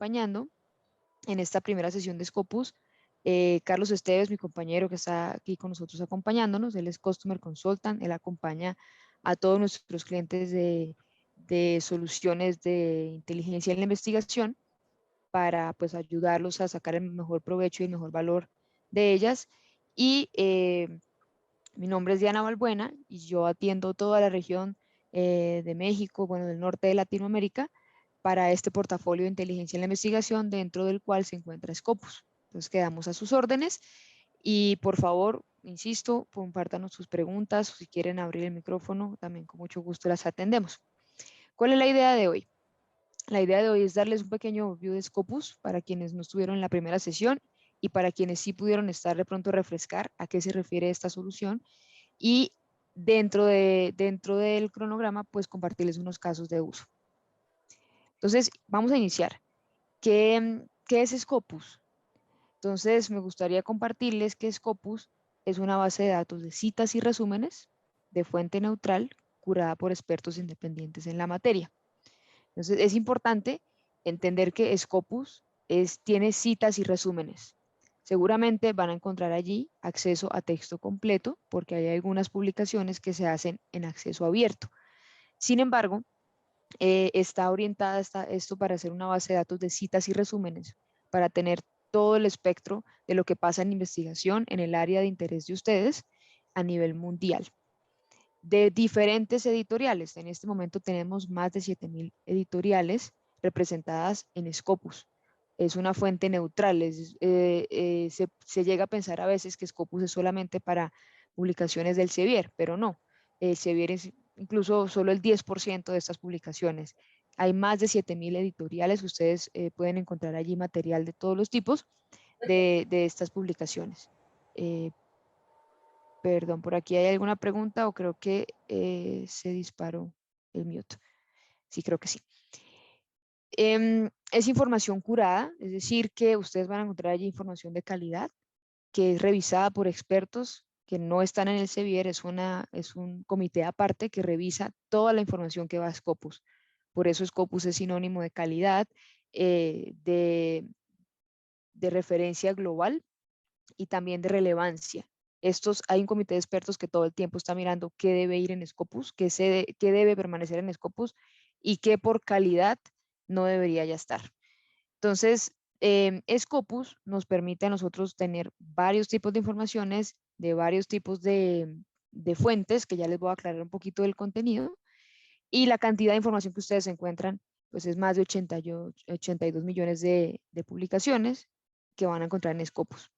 acompañando en esta primera sesión de Scopus. Carlos Esteves, mi compañero que está aquí con nosotros acompañándonos, él es Customer Consultant, él acompaña a todos nuestros clientes de soluciones de inteligencia en la investigación para pues ayudarlos a sacar el mejor provecho y el mejor valor de ellas. Y mi nombre es Diana Balbuena y yo atiendo toda la región de México, bueno, del norte de Latinoamérica, para este portafolio de inteligencia en la investigación, dentro del cual se encuentra Scopus. Entonces quedamos a sus órdenes y por favor, insisto, compártanos sus preguntas o si quieren abrir el micrófono, también con mucho gusto las atendemos. ¿Cuál es la idea de hoy? La idea de hoy es darles un pequeño overview de Scopus para quienes no estuvieron en la primera sesión y para quienes sí pudieron estar de pronto refrescar a qué se refiere esta solución y dentro del cronograma pues compartirles unos casos de uso. Entonces vamos a iniciar. ¿Qué es Scopus? Entonces me gustaría compartirles que Scopus es una base de datos de citas y resúmenes de fuente neutral curada por expertos independientes en la materia. Entonces es importante entender que Scopus tiene citas y resúmenes. Seguramente van a encontrar allí acceso a texto completo porque hay algunas publicaciones que se hacen en acceso abierto. Sin embargo, está orientada esto para hacer una base de datos de citas y resúmenes, para tener todo el espectro de lo que pasa en investigación en el área de interés de ustedes a nivel mundial de diferentes editoriales. En este momento tenemos más de 7.000 editoriales representadas en Scopus. Es una fuente neutral. Se llega a pensar a veces que Scopus es solamente para publicaciones del Sevier, pero no. El Sevier es incluso solo el 10% de estas publicaciones. Hay más de 7.000 editoriales. Ustedes pueden encontrar allí material de todos los tipos de estas publicaciones. Perdón, por aquí hay alguna pregunta o creo que se disparó el mute. Sí, creo que sí. Es información curada, es decir, que ustedes van a encontrar allí información de calidad que es revisada por expertos que no están en el Sevier, es un comité aparte que revisa toda la información que va a Scopus. Por eso Scopus es sinónimo de calidad, eh, de, de referencia global y también de relevancia. Hay un comité de expertos que todo el tiempo está mirando qué debe ir en Scopus, qué debe permanecer en Scopus y qué por calidad no debería ya estar. Entonces, Scopus nos permite a nosotros tener varios tipos de informaciones de varios tipos de fuentes, que ya les voy a aclarar un poquito del contenido, y la cantidad de información que ustedes encuentran, pues es más de 82 millones de publicaciones que van a encontrar en Scopus.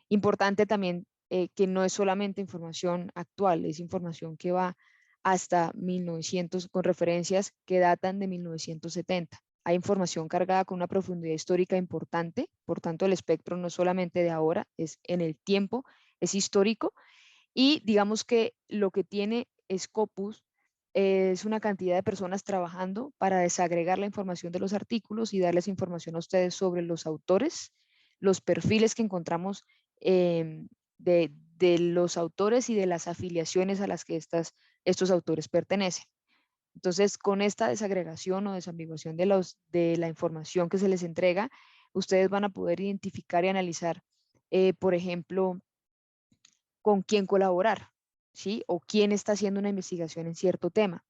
Importante también que no es solamente información actual, es información que va hasta 1900, con referencias que datan de 1970. Hay información cargada con una profundidad histórica importante, por tanto el espectro no es solamente de ahora, es en el tiempo, es histórico, y digamos que lo que tiene Scopus es una cantidad de personas trabajando para desagregar la información de los artículos y darles información a ustedes sobre los autores, los perfiles que encontramos de los autores y de las afiliaciones a las que estos autores pertenecen. Entonces, con esta desagregación o desambiguación de la información que se les entrega, ustedes van a poder identificar y analizar, por ejemplo, con quién colaborar, ¿sí? O quién está haciendo una investigación en cierto tema.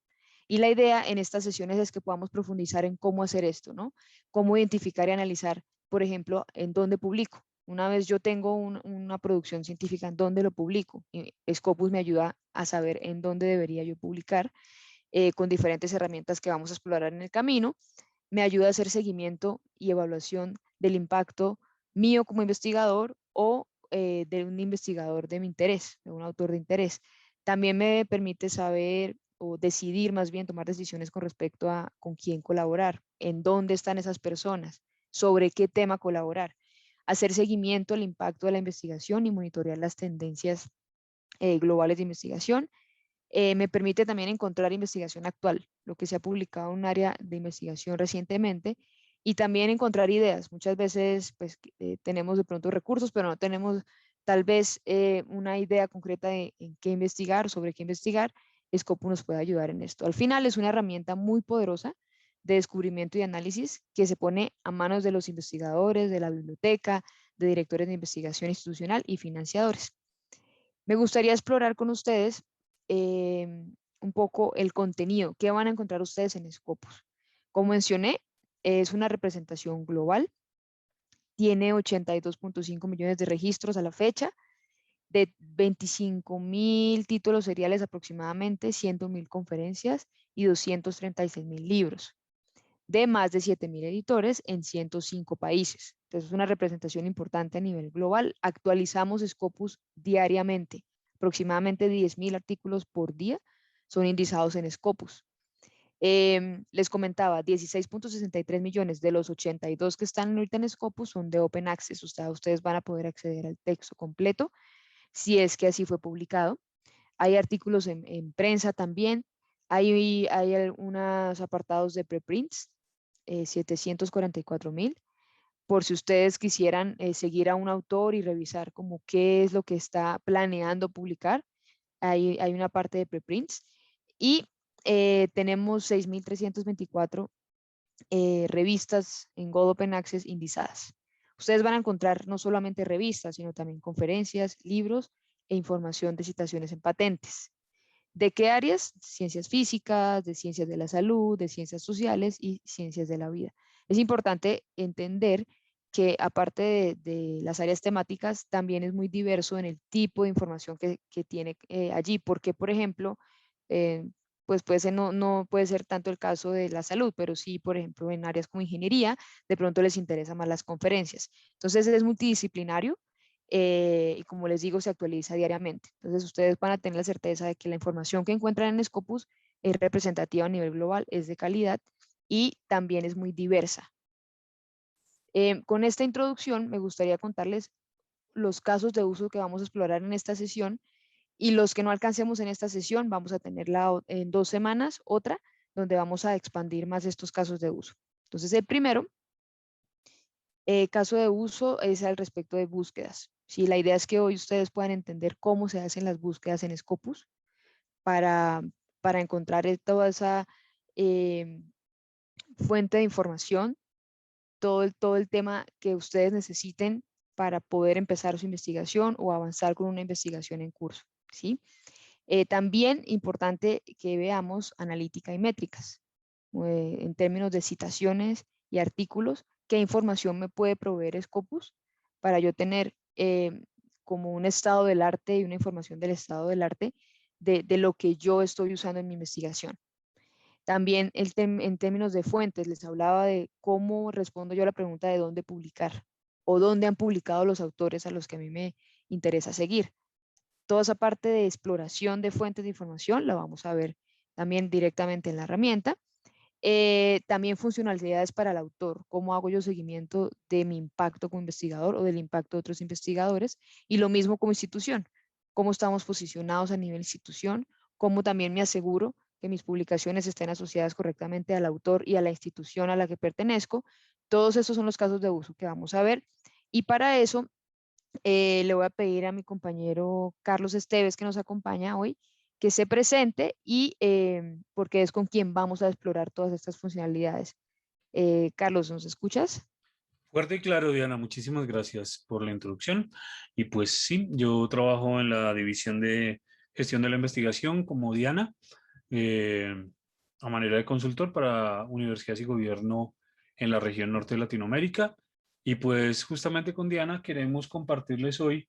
Y la idea en estas sesiones es que podamos profundizar en cómo hacer esto, ¿no? Cómo identificar y analizar, por ejemplo, en dónde publico. Una vez yo tengo una producción científica, ¿en dónde lo publico? Y Scopus me ayuda a saber en dónde debería yo publicar con diferentes herramientas que vamos a explorar en el camino. Me ayuda a hacer seguimiento y evaluación del impacto mío como investigador o de un investigador de mi interés, de un autor de interés. También me permite saber o decidir, más bien tomar decisiones con respecto a con quién colaborar, en dónde están esas personas, sobre qué tema colaborar, hacer seguimiento al impacto de la investigación y monitorear las tendencias globales de investigación. Me permite también encontrar investigación actual, lo que se ha publicado en un área de investigación recientemente, y también encontrar ideas. Muchas veces pues, tenemos de pronto recursos, pero no tenemos tal vez una idea concreta de en qué investigar, sobre qué investigar. Scopus nos puede ayudar en esto. Al final es una herramienta muy poderosa de descubrimiento y análisis que se pone a manos de los investigadores, de la biblioteca, de directores de investigación institucional y financiadores. Me gustaría explorar con ustedes un poco el contenido que van a encontrar ustedes en Scopus. Como mencioné, es una representación global, tiene 82.5 millones de registros a la fecha, de 25.000 títulos seriales aproximadamente, 100.000 conferencias y 236.000 libros, de más de 7.000 editores en 105 países. Entonces es una representación importante a nivel global. Actualizamos Scopus diariamente, aproximadamente 10.000 artículos por día son indizados en Scopus. Les comentaba, 16.63 millones de los 82 que están ahorita en Scopus son de Open Access, o sea, ustedes van a poder acceder al texto completo si es que así fue publicado. Hay artículos en prensa también, hay algunos apartados de preprints, 744.000, por si ustedes quisieran seguir a un autor y revisar como qué es lo que está planeando publicar. Hay una parte de preprints y tenemos 6.324 revistas en God Open Access indizadas. Ustedes van a encontrar no solamente revistas, sino también conferencias, libros e información de citaciones en patentes. ¿De qué áreas? Ciencias físicas, de ciencias de la salud, de ciencias sociales y ciencias de la vida. Es importante entender que aparte de las áreas temáticas, también es muy diverso en el tipo de información que tiene allí, porque, por ejemplo, eh, pues puede ser, no puede ser tanto el caso de la salud, pero sí, por ejemplo, en áreas como ingeniería, de pronto les interesa más las conferencias. Entonces es multidisciplinario y como les digo, se actualiza diariamente. Entonces ustedes van a tener la certeza de que la información que encuentran en Scopus es representativa a nivel global, es de calidad y también es muy diversa. Con esta introducción me gustaría contarles los casos de uso que vamos a explorar en esta sesión y los que no alcancemos en esta sesión vamos a tenerla en 2 semanas, otra, donde vamos a expandir más estos casos de uso. Entonces el primero caso de uso es al respecto de búsquedas. Sí, la idea es que hoy ustedes puedan entender cómo se hacen las búsquedas en Scopus para, para encontrar toda esa eh, fuente de información, todo el tema que ustedes necesiten para poder empezar su investigación o avanzar con una investigación en curso. ¿Sí? También importante que veamos analítica y métricas en términos de citaciones y artículos, qué información me puede proveer Scopus para yo tener como un estado del arte y una información del estado del arte de lo que yo estoy usando en mi investigación. También en términos de fuentes, les hablaba de cómo respondo yo a la pregunta de dónde publicar o dónde han publicado los autores a los que a mí me interesa seguir. Toda esa parte de exploración de fuentes de información la vamos a ver también directamente en la herramienta. También funcionalidades para el autor, cómo hago yo seguimiento de mi impacto como investigador o del impacto de otros investigadores, y lo mismo como institución, cómo estamos posicionados a nivel institución, cómo también me aseguro que mis publicaciones estén asociadas correctamente al autor y a la institución a la que pertenezco. Todos esos son los casos de uso que vamos a ver, y para eso le voy a pedir a mi compañero Carlos Esteves, que nos acompaña hoy, que se presente y porque es con quien vamos a explorar todas estas funcionalidades. Carlos, ¿nos escuchas? Fuerte y claro, Diana, muchísimas gracias por la introducción. Y pues sí, yo trabajo en la división de gestión de la investigación como Diana, eh, a manera de consultor para universidades y gobierno en la región norte de Latinoamérica. Y pues justamente con Diana queremos compartirles hoy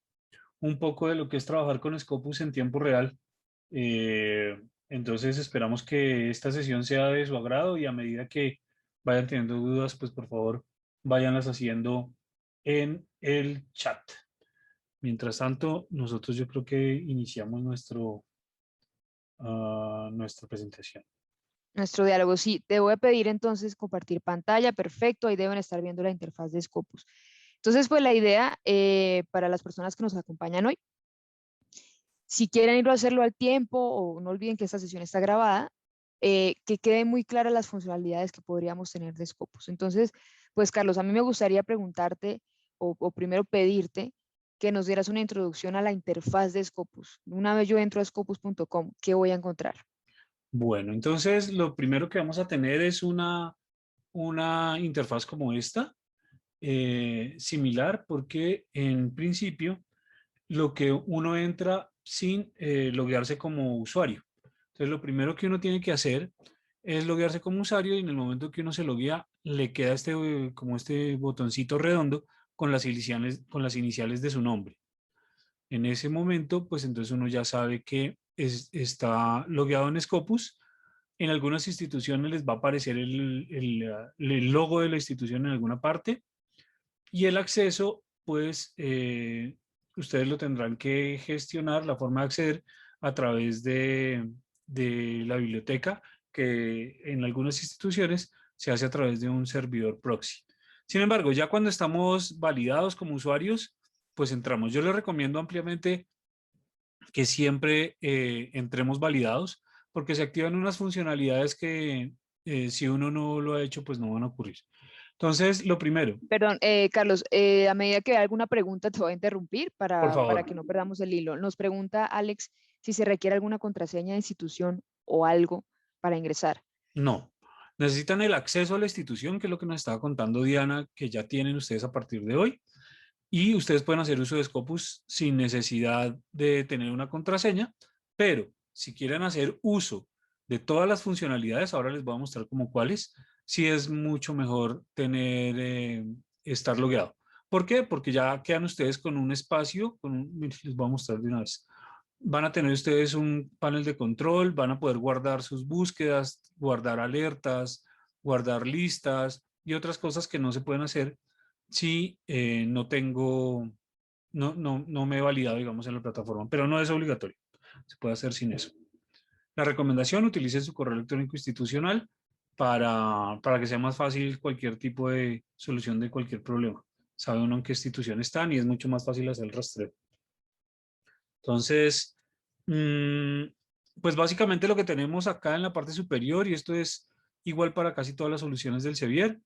un poco de lo que es trabajar con Scopus en tiempo real. Entonces esperamos que esta sesión sea de su agrado y a medida que vayan teniendo dudas, pues por favor váyanlas haciendo en el chat. Mientras tanto, nosotros yo creo que iniciamos nuestra presentación. Nuestro diálogo, sí. Te voy a pedir entonces compartir pantalla. Perfecto, ahí deben estar viendo la interfaz de Scopus. Entonces, pues la idea para las personas que nos acompañan hoy, si quieren ir a hacerlo al tiempo o no olviden que esta sesión está grabada, que queden muy claras las funcionalidades que podríamos tener de Scopus. Entonces, pues Carlos, a mí me gustaría preguntarte o primero pedirte que nos dieras una introducción a la interfaz de Scopus. Una vez yo entro a scopus.com, ¿qué voy a encontrar? Bueno, entonces lo primero que vamos a tener es una una interfaz como esta, similar, porque en principio lo que uno entra sin loguearse como usuario. Entonces, lo primero que uno tiene que hacer es loguearse como usuario y en el momento que uno se loguea, le queda como este botoncito redondo con las iniciales de su nombre. En ese momento, pues entonces uno ya sabe que está logueado en Scopus. En algunas instituciones les va a aparecer el logo de la institución en alguna parte y el acceso, pues ustedes lo tendrán que gestionar, la forma de acceder a través de la biblioteca, que en algunas instituciones se hace a través de un servidor proxy. Sin embargo, ya cuando estamos validados como usuarios, pues entramos. Yo les recomiendo ampliamente que siempre entremos validados, porque se activan unas funcionalidades que si uno no lo ha hecho, pues no van a ocurrir. Entonces, lo primero, Perdón, Carlos, a medida que haya alguna pregunta te voy a interrumpir por para favor, que no perdamos el hilo. Nos pregunta Alex si se requiere alguna contraseña de institución o algo para ingresar. no. Necesitan el acceso a la institución, que es lo que nos estaba contando Diana, que ya tienen ustedes a partir de hoy. Y ustedes pueden hacer uso de Scopus sin necesidad de tener una contraseña, pero si quieren hacer uso de todas las funcionalidades, ahora les voy a mostrar como cuáles, sí es mucho mejor tener, estar logueado. ¿Por qué? Porque ya quedan ustedes con un espacio, miren, les voy a mostrar de una vez. Van a tener ustedes un panel de control, van a poder guardar sus búsquedas, guardar alertas, guardar listas y otras cosas que no se pueden hacer si no tengo, no me he validado, digamos, en la plataforma, pero no es obligatorio. Se puede hacer sin eso. La recomendación, utilice su correo electrónico institucional para que sea más fácil cualquier tipo de solución de cualquier problema. Sabe uno en qué institución están y es mucho más fácil hacer el rastreo. Entonces, mm, pues básicamente lo que tenemos acá en la parte superior, y esto es igual para casi todas las soluciones del Sevier,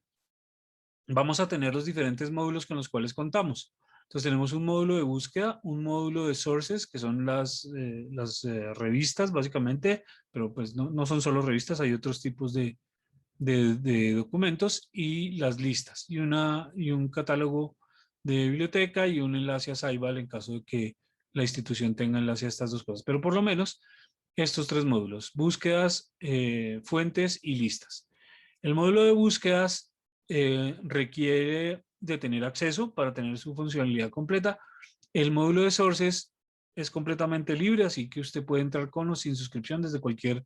vamos a tener los diferentes módulos con los cuales contamos. Entonces tenemos un módulo de búsqueda, un módulo de sources, que son las revistas básicamente, pero pues no son solo revistas, hay otros tipos de documentos y las listas y un catálogo de biblioteca y un enlace a Saibal en caso de que la institución tenga enlace a estas dos cosas. Pero por lo menos estos tres módulos, búsquedas, fuentes y listas. El módulo de búsquedas requiere de tener acceso para tener su funcionalidad completa. El módulo de sources es completamente libre, así que usted puede entrar con o sin suscripción desde cualquier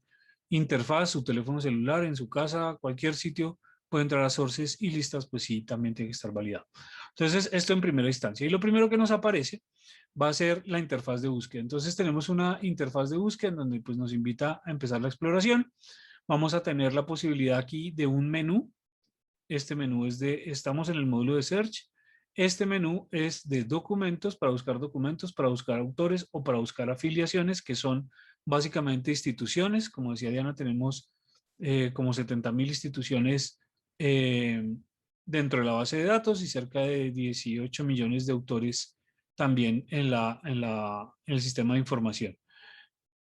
interfaz, su teléfono celular, en su casa, cualquier sitio, puede entrar a sources y listas, pues sí, también tiene que estar validado. Entonces, esto en primera instancia. Y lo primero que nos aparece va a ser la interfaz de búsqueda. Entonces, tenemos una interfaz de búsqueda en donde pues, nos invita a empezar la exploración. Vamos a tener la posibilidad aquí de un menú. Este menú es estamos en el módulo de Search. Este menú es de documentos, para buscar autores o para buscar afiliaciones, que son básicamente instituciones. Como decía Diana, tenemos como 70.000 instituciones dentro de la base de datos y cerca de 18 millones de autores también en el sistema de información.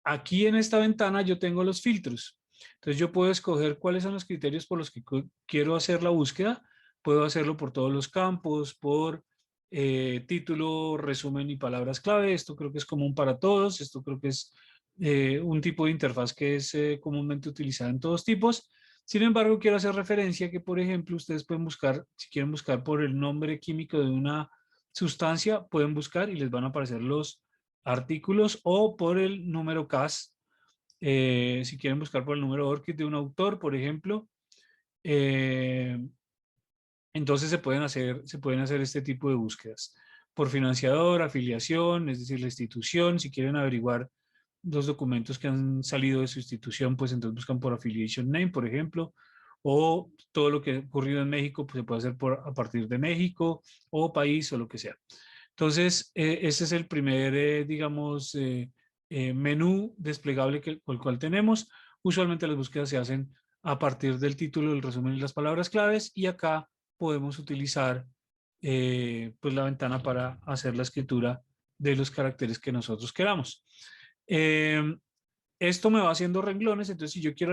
Aquí en esta ventana yo tengo los filtros. Entonces yo puedo escoger cuáles son los criterios por los que quiero hacer la búsqueda. Puedo hacerlo por todos los campos, por título, resumen y palabras clave. Esto creo que es común para todos. Esto creo que es un tipo de interfaz que es comúnmente utilizada en todos tipos. Sin embargo, quiero hacer referencia que, por ejemplo, ustedes pueden buscar, si quieren buscar por el nombre químico de una sustancia, pueden buscar y les van a aparecer los artículos o por el número CAS. Si quieren buscar por el número ORCID de un autor, por ejemplo, eh, entonces se pueden hacer este tipo de búsquedas. Por financiador, afiliación, es decir, la institución, si quieren averiguar los documentos que han salido de su institución, pues entonces buscan por affiliation name, por ejemplo, o todo lo que ha ocurrido en México, pues se puede hacer a partir de México o país o lo que sea. Entonces, ese es el primer, digamos, menú desplegable con el cual tenemos. Usualmente las búsquedas se hacen a partir del título, el resumen y las palabras claves, y acá podemos utilizar pues la ventana para hacer la escritura de los caracteres que nosotros queramos. Esto me va haciendo renglones, entonces si yo quiero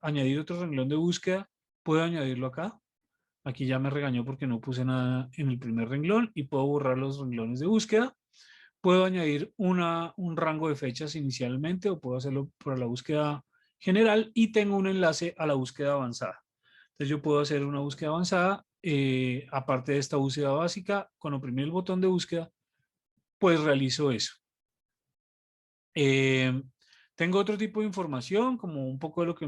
añadir otro renglón de búsqueda, puedo añadirlo acá. Aquí ya me regañó porque no puse nada en el primer renglón y puedo borrar los renglones de búsqueda. Puedo añadir un rango de fechas inicialmente o puedo hacerlo para la búsqueda general y tengo un enlace a la búsqueda avanzada. Entonces yo puedo hacer una búsqueda avanzada, aparte de esta búsqueda básica, con oprimir el botón de búsqueda, pues realizo eso. Eh, Tengo otro tipo de información, como un poco de lo que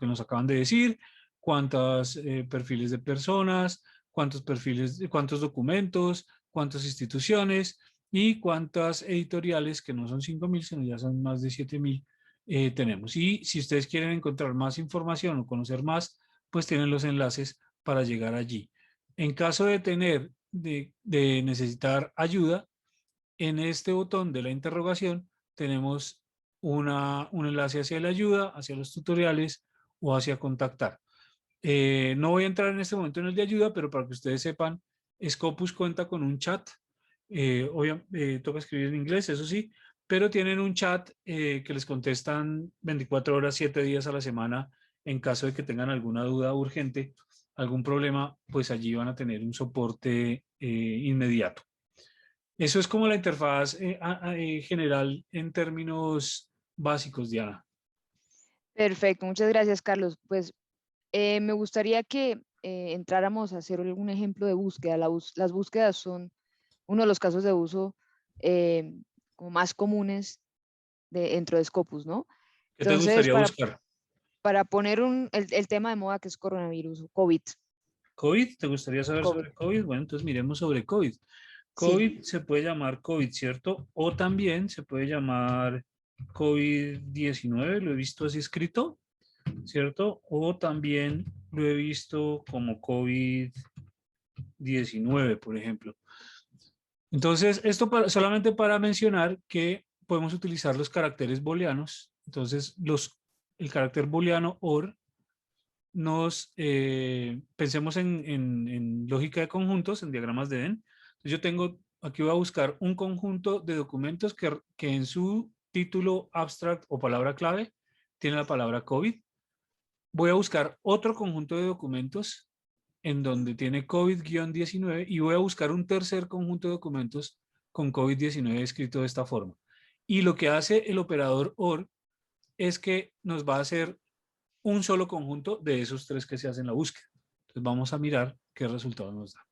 nos acaban de decir, cuántos perfiles de personas, cuántos perfiles, cuántos documentos, cuántas instituciones y cuántas editoriales, que no son 5.000, sino ya son más de 7.000, tenemos. Y si ustedes quieren encontrar más información o conocer más, pues tienen los enlaces para llegar allí. En caso de de necesitar ayuda, en este botón de la interrogación tenemos un enlace hacia la ayuda, hacia los tutoriales o hacia contactar. No voy a entrar en este momento en el de ayuda, pero para que ustedes sepan, Scopus cuenta con un chat. Toca escribir en inglés, eso sí, pero tienen un chat que les contestan 24 horas, 7 días a la semana en caso de que tengan alguna duda urgente, algún problema, pues allí van a tener un soporte inmediato. Eso es como la interfaz general en términos básicos, Diana. Perfecto, muchas gracias, Carlos. Pues me gustaría que entráramos a hacer algún ejemplo de búsqueda. Las búsquedas son uno de los casos de uso eh, como más comunes dentro de Scopus, ¿no? ¿Qué te Entonces, gustaría buscar? para poner el tema de moda que es coronavirus, o COVID, ¿COVID? ¿Te gustaría saber COVID, sobre COVID? Bueno, entonces miremos sobre COVID. sí, COVID se puede llamar COVID, ¿cierto? O también se puede llamar COVID-19, lo he visto así escrito, ¿cierto? O también lo he visto como COVID-19, por ejemplo. Entonces, esto solamente para mencionar que podemos utilizar los caracteres booleanos. Entonces, el carácter booleano OR pensemos en lógica de conjuntos, en diagramas de Venn. Entonces, aquí voy a buscar un conjunto de documentos que en su título abstract o palabra clave tiene la palabra COVID. Voy a buscar otro conjunto de documentos en donde tiene COVID-19 y voy a buscar un tercer conjunto de documentos con COVID-19 escrito de esta forma. Y lo que hace el operador OR es que nos va a hacer un solo conjunto de esos tres que se hacen la búsqueda. Entonces vamos a mirar qué resultado nos da.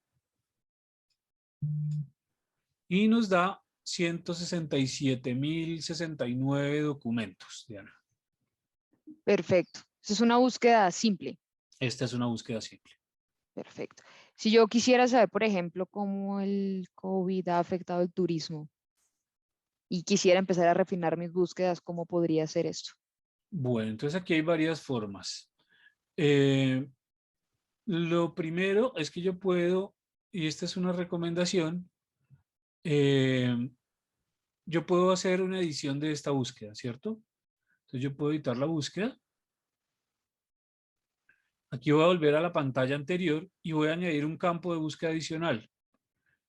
Y nos da 167.069 documentos, Diana. perfecto. Esa es una búsqueda simple, Esta es una búsqueda simple. perfecto. Si yo quisiera saber, por ejemplo, cómo el COVID ha afectado el turismo y quisiera empezar a refinar mis búsquedas, ¿cómo podría hacer esto? Bueno, entonces aquí hay varias formas. Eh, lo primero es que yo puedo, y esta es una recomendación, eh, yo puedo hacer una edición de esta búsqueda, ¿cierto? Entonces yo puedo editar la búsqueda. Aquí voy a volver a la pantalla anterior y voy a añadir un campo de búsqueda adicional.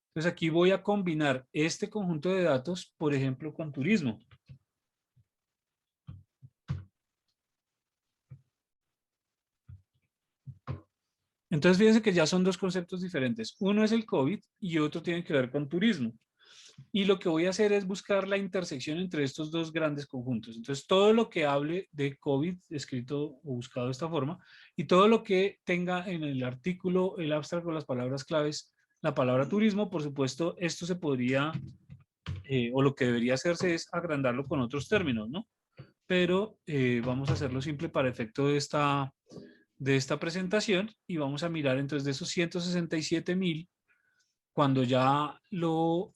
Entonces aquí voy a combinar este conjunto de datos, por ejemplo, con turismo. Entonces fíjense que ya son dos conceptos diferentes. Uno es el COVID y otro tiene que ver con turismo. Y lo que voy a hacer es buscar la intersección entre estos dos grandes conjuntos. Entonces, todo lo que hable de COVID, escrito o buscado de esta forma, y todo lo que tenga en el artículo, el abstracto, las palabras claves, la palabra turismo, por supuesto, esto se podría, o lo que debería hacerse es agrandarlo con otros términos, ¿no? Pero vamos a hacerlo simple para efecto de esta presentación y vamos a mirar entonces de esos 167.000, cuando ya lo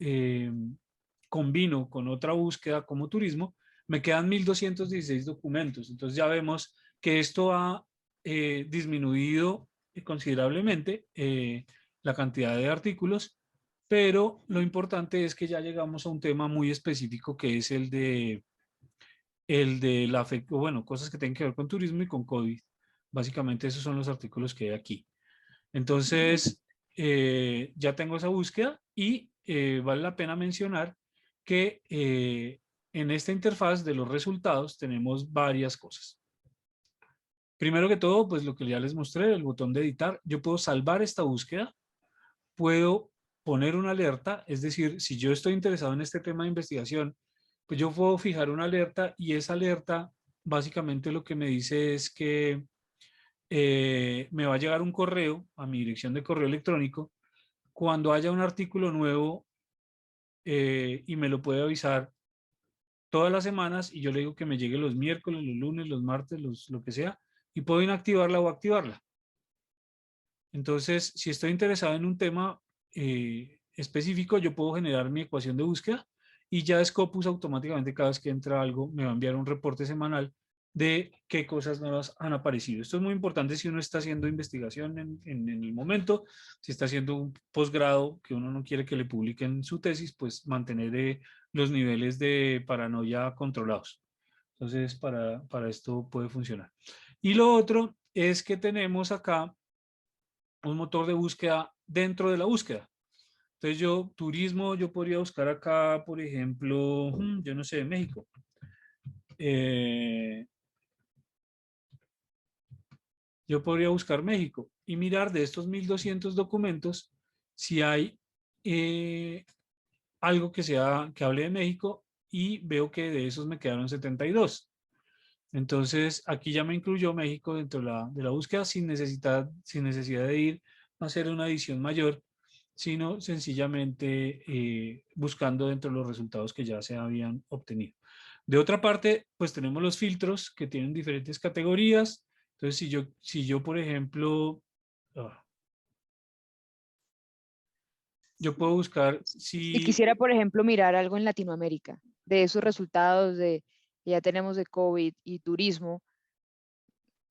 combino con otra búsqueda como turismo, me quedan 1.216 documentos. Entonces ya vemos que esto ha disminuido considerablemente la cantidad de artículos, pero lo importante es que ya llegamos a un tema muy específico que es el de bueno, cosas que tienen que ver con turismo y con COVID. Básicamente esos son los artículos que hay aquí. Entonces, ya tengo esa búsqueda y vale la pena mencionar que en esta interfaz de los resultados tenemos varias cosas. Primero que todo, pues lo que ya les mostré, el botón de editar, yo puedo salvar esta búsqueda, puedo poner una alerta, es decir, si yo estoy interesado en este tema de investigación, pues yo puedo fijar una alerta y esa alerta básicamente lo que me dice es que me va a llegar un correo a mi dirección de correo electrónico cuando haya un artículo nuevo y me lo puede avisar todas las semanas y yo le digo que me llegue los miércoles, los lunes, los martes, lo que sea, y puedo inactivarla o activarla. Entonces, si estoy interesado en un tema específico, yo puedo generar mi ecuación de búsqueda y ya Scopus automáticamente cada vez que entra algo me va a enviar un reporte semanal de qué cosas nuevas han aparecido. Esto es muy importante si uno está haciendo investigación en el momento, si está haciendo un posgrado que uno no quiere que le publiquen su tesis, pues mantener los niveles de paranoia controlados. Entonces, para esto puede funcionar. Y lo otro es que tenemos acá un motor de búsqueda dentro de la búsqueda. Entonces yo, turismo, yo podría buscar acá, por ejemplo, yo no sé, México. Eh, yo podría buscar México y mirar de estos 1200 documentos si hay algo que hable de México y veo que de esos me quedaron 72. Entonces aquí ya me incluyó México dentro de la búsqueda sin necesidad de ir a hacer una edición mayor, sino sencillamente buscando dentro de los resultados que ya se habían obtenido. De otra parte, pues tenemos los filtros que tienen diferentes categorías. Entonces, si yo por ejemplo, ah, yo puedo buscar Si si, quisiera, por ejemplo, mirar algo en Latinoamérica, de esos resultados que ya tenemos de COVID y turismo,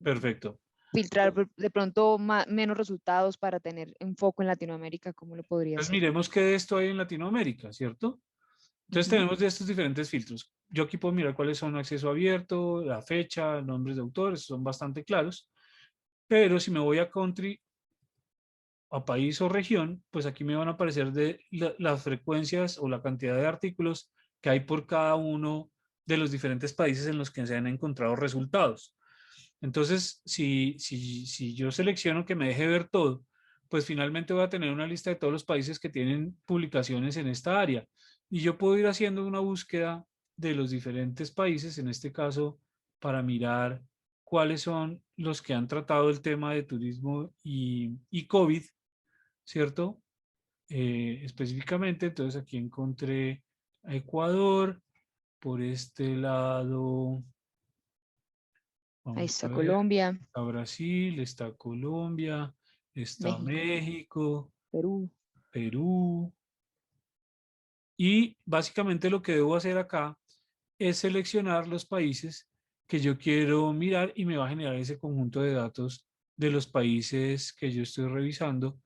perfecto. filtrar de pronto menos resultados para tener un foco en Latinoamérica, ¿cómo lo podría Entonces, hacer? miremos qué de esto hay en Latinoamérica, ¿cierto? Entonces Ujú. tenemos de estos diferentes filtros. Yo aquí puedo mirar cuáles son acceso abierto, la fecha, nombres de autores, son bastante claros. Pero si me voy a country, a país o región, pues aquí me van a aparecer las frecuencias o la cantidad de artículos que hay por cada uno de los diferentes países en los que se han encontrado resultados. Entonces, si yo selecciono que me deje ver todo, pues finalmente voy a tener una lista de todos los países que tienen publicaciones en esta área. Y yo puedo ir haciendo una búsqueda de los diferentes países, en este caso, para mirar cuáles son los que han tratado el tema de turismo y COVID, ¿cierto? Específicamente, entonces aquí encontré a Ecuador, por este lado, Ahí vamos a está ver. Colombia, Está Brasil, está Colombia, está México, México, Perú. Perú. Y básicamente lo que debo hacer acá es seleccionar los países que yo quiero mirar y me va a generar ese conjunto de datos de los países que yo estoy revisando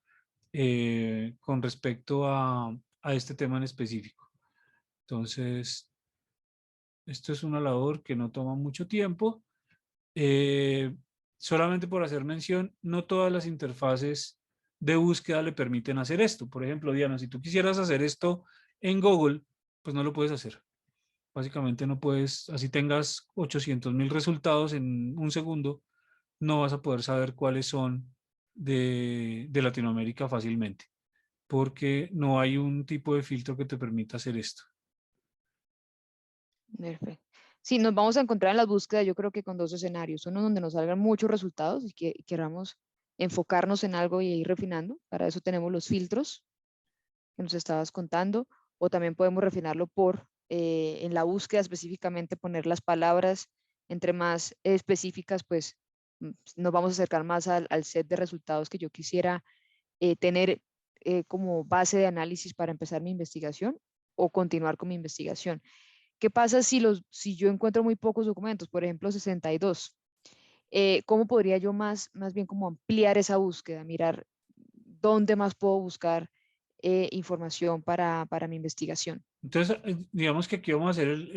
con respecto a este tema en específico. Entonces, esto es una labor que no toma mucho tiempo. Eh, solamente por hacer mención, no todas las interfaces de búsqueda le permiten hacer esto. Por ejemplo, Diana, si tú quisieras hacer esto en Google, pues no lo puedes hacer. Básicamente no puedes, así tengas 800.000 resultados en un segundo, no vas a poder saber cuáles son de Latinoamérica fácilmente, porque no hay un tipo de filtro que te permita hacer esto. Perfecto. Sí, nos vamos a encontrar en las búsquedas, yo creo que con dos escenarios. Uno donde nos salgan muchos resultados y queramos enfocarnos en algo y ir refinando. Para eso tenemos los filtros que nos estabas contando. O también podemos refinarlo por, en la búsqueda específicamente, poner las palabras. Entre más específicas, pues nos vamos a acercar más al set de resultados que yo quisiera tener como base de análisis para empezar mi investigación o continuar con mi investigación. ¿Qué pasa si yo encuentro muy pocos documentos, por ejemplo 62? ¿Cómo podría yo más bien como ampliar esa búsqueda, mirar dónde más puedo buscar información para mi investigación? Entonces, digamos que aquí vamos a hacer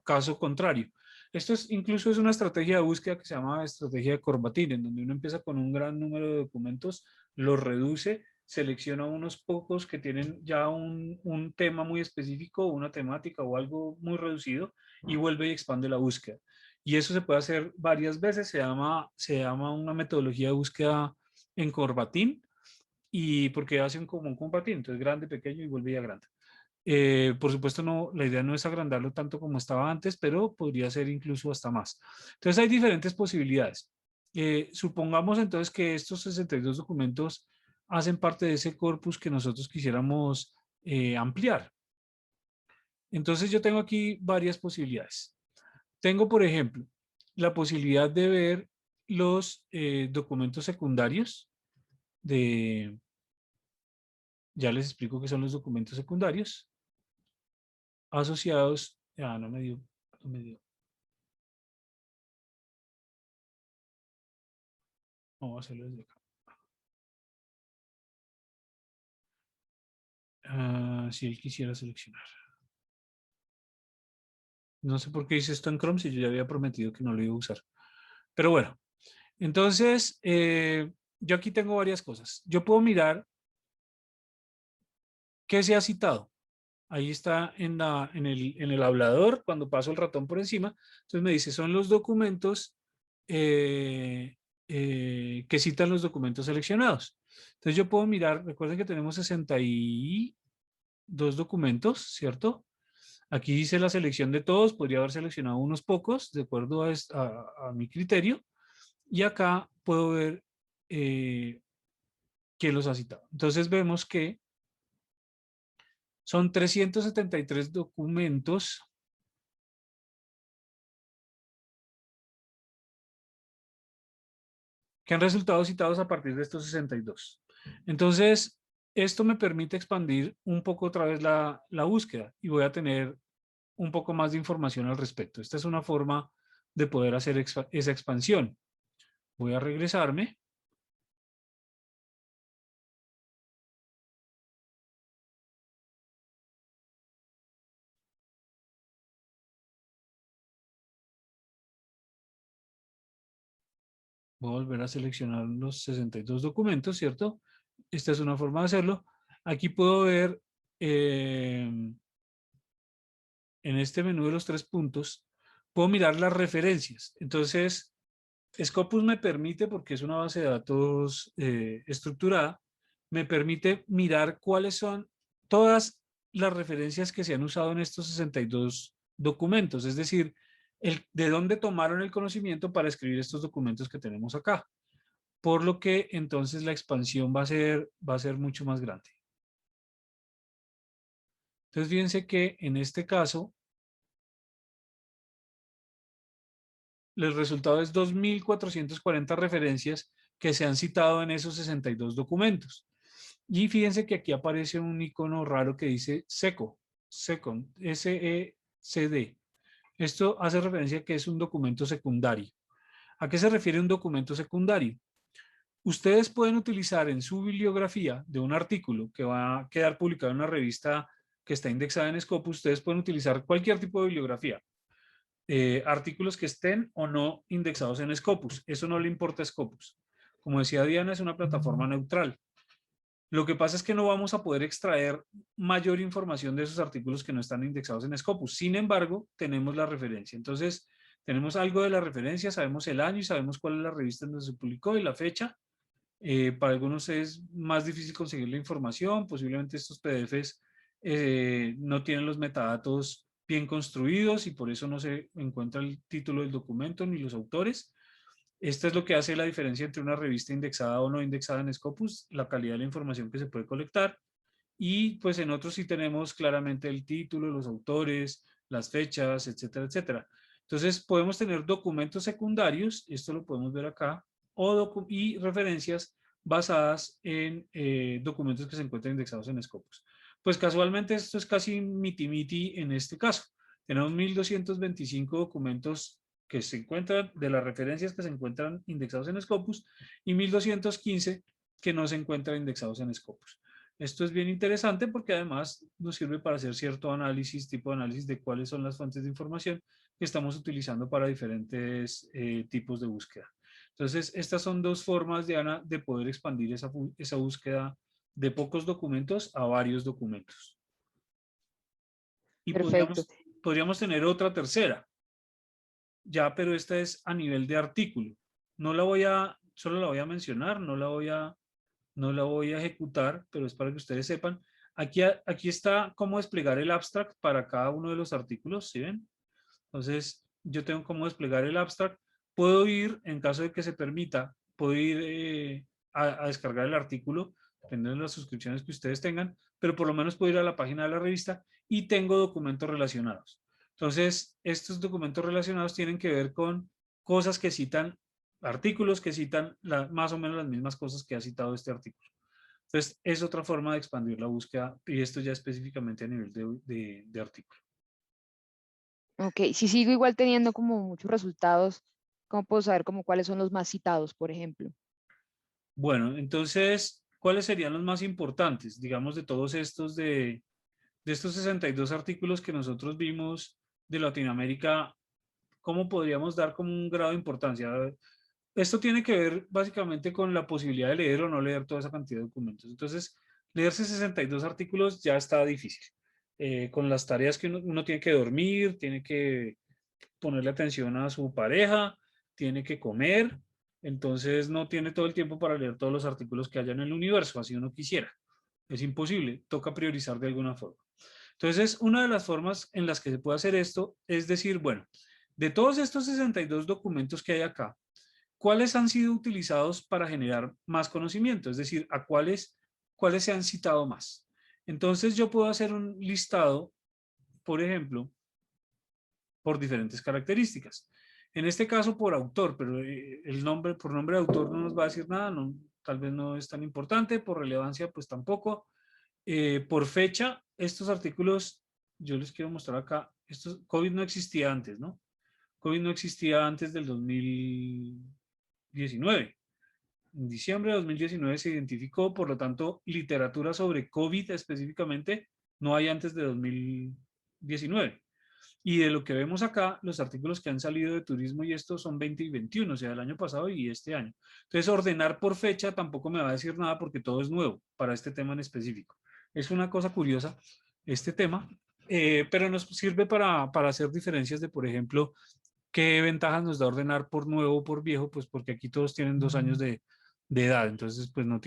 caso contrario. Esto es incluso es una estrategia de búsqueda que se llama estrategia de Corbatín, en donde uno empieza con un gran número de documentos, los reduce, selecciona unos pocos que tienen ya un tema muy específico, una temática o algo muy reducido y vuelve y expande la búsqueda. Y eso se puede hacer varias veces, se llama una metodología de búsqueda en Corbatín, y porque hacen como un Corbatín, entonces grande, pequeño y vuelve ya grande. Por supuesto, no, la idea no es agrandarlo tanto como estaba antes, pero podría ser incluso hasta más. Entonces hay diferentes posibilidades. Supongamos entonces que estos 62 documentos hacen parte de ese corpus que nosotros quisiéramos ampliar. Entonces yo tengo aquí varias posibilidades. Tengo, por ejemplo, la posibilidad de ver los documentos secundarios de, ya les explico qué son los documentos secundarios asociados, no me dio, no me dio. Vamos a hacerlo desde acá. Si él quisiera seleccionar. No sé por qué hice esto en Chrome si yo ya había prometido que no lo iba a usar. Pero bueno, entonces yo aquí tengo varias cosas. Yo puedo mirar qué se ha citado. Ahí está en el hablador, cuando paso el ratón por encima. Entonces me dice, son los documentos eh, que citan los documentos seleccionados. Entonces yo puedo mirar, recuerden que tenemos 62 documentos, ¿cierto? Aquí dice la selección de todos, podría haber seleccionado unos pocos, de acuerdo a mi criterio. Y acá puedo ver quién los ha citado. Entonces vemos que son 373 documentos que han resultado citados a partir de estos 62. Entonces, esto me permite expandir un poco otra vez la búsqueda y voy a tener un poco más de información al respecto. Esta es una forma de poder hacer esa expansión. Voy a regresarme. Voy a volver a seleccionar los 62 documentos, ¿cierto? Esta es una forma de hacerlo. Aquí puedo ver en este menú de los 3 puntos, puedo mirar las referencias. Entonces, Scopus me permite, porque es una base de datos estructurada, me permite mirar cuáles son todas las referencias que se han usado en estos 62 documentos, es decir, de dónde tomaron el conocimiento para escribir estos documentos que tenemos acá. Por lo que entonces la expansión va a ser mucho más grande. Entonces, fíjense que en este caso, el resultado es 2.440 referencias que se han citado en esos 62 documentos. Y fíjense que aquí aparece un icono raro que dice SECO, SECOND, SECD. Esto hace referencia a que es un documento secundario. ¿A qué se refiere un documento secundario? Ustedes pueden utilizar en su bibliografía de un artículo que va a quedar publicado en una revista que está indexada en Scopus, ustedes pueden utilizar cualquier tipo de bibliografía. Artículos que estén o no indexados en Scopus. Eso no le importa a Scopus. Como decía Diana, es una plataforma neutral. Lo que pasa es que no vamos a poder extraer mayor información de esos artículos que no están indexados en Scopus. Sin embargo, tenemos la referencia. Entonces, tenemos algo de la referencia, sabemos el año y sabemos cuál es la revista donde se publicó y la fecha. Para algunos es más difícil conseguir la información, posiblemente estos PDFs no tienen los metadatos bien construidos y por eso no se encuentra el título del documento ni los autores. Esto es lo que hace la diferencia entre una revista indexada o no indexada en Scopus, la calidad de la información que se puede colectar. Y pues en otros sí tenemos claramente el título, los autores, las fechas, etcétera, etcétera. Entonces podemos tener documentos secundarios, esto lo podemos ver acá, y referencias basadas en documentos que se encuentran indexados en Scopus. Pues casualmente esto es casi miti-miti en este caso. Tenemos 1.225 documentos que se encuentran, de las referencias que se encuentran indexados en Scopus, y 1.215 que no se encuentran indexados en Scopus. Esto es bien interesante porque además nos sirve para hacer cierto análisis, tipo de análisis de cuáles son las fuentes de información que estamos utilizando para diferentes tipos de búsqueda. Entonces, estas son dos formas, Diana, de poder expandir esa búsqueda de pocos documentos a varios documentos. Y Perfecto. podríamos tener otra tercera. ya, pero esta es a nivel de artículo. No la voy a, solo la voy a mencionar, no la voy a ejecutar, pero es para que ustedes sepan. Aquí está cómo desplegar el abstract para cada uno de los artículos, ¿sí ven? Entonces, yo tengo cómo desplegar el abstract. Puedo ir, en caso de que se permita, puedo ir a descargar el artículo, dependiendo de las suscripciones que ustedes tengan, pero por lo menos puedo ir a la página de la revista y tengo documentos relacionados. Entonces, estos documentos relacionados tienen que ver con cosas que citan, artículos que citan más o menos las mismas cosas que ha citado este artículo. Entonces, es otra forma de expandir la búsqueda y esto ya específicamente a nivel de artículo. Ok, si sigo igual teniendo como muchos resultados, ¿cómo puedo saber como cuáles son los más citados, por ejemplo? Bueno, entonces, ¿cuáles serían los más importantes, digamos, de todos estos, de estos 62 artículos que nosotros vimos de Latinoamérica? ¿Cómo podríamos dar como un grado de importancia? Esto tiene que ver básicamente con la posibilidad de leer o no leer toda esa cantidad de documentos. Entonces, leerse 62 artículos ya está difícil. Con las tareas que uno tiene que dormir, tiene que ponerle atención a su pareja, tiene que comer, entonces no tiene todo el tiempo para leer todos los artículos que haya en el universo, así uno quisiera. Es imposible, toca priorizar de alguna forma. Entonces, una de las formas en las que se puede hacer esto es decir, bueno, de todos estos 62 documentos que hay acá, ¿cuáles han sido utilizados para generar más conocimiento? Es decir, cuáles se han citado más. Entonces, yo puedo hacer un listado, por ejemplo, por diferentes características. En este caso por autor, pero el nombre, por nombre de autor no nos va a decir nada, no, tal vez no es tan importante, por relevancia pues tampoco. Por fecha, estos artículos, yo les quiero mostrar acá, COVID no existía antes, ¿no? COVID no existía antes del 2019. En diciembre de 2019 se identificó, por lo tanto, literatura sobre COVID específicamente no hay antes de 2019. Y de lo que vemos acá, los artículos que han salido de turismo y estos son 20 y 21, o sea, el año pasado y este año. Entonces, ordenar por fecha tampoco me va a decir nada porque todo es nuevo para este tema en específico. Es una cosa curiosa este tema, pero nos sirve para hacer diferencias de, por ejemplo, qué ventajas nos da ordenar por nuevo o por viejo, pues porque aquí todos tienen 2 años de edad, entonces pues no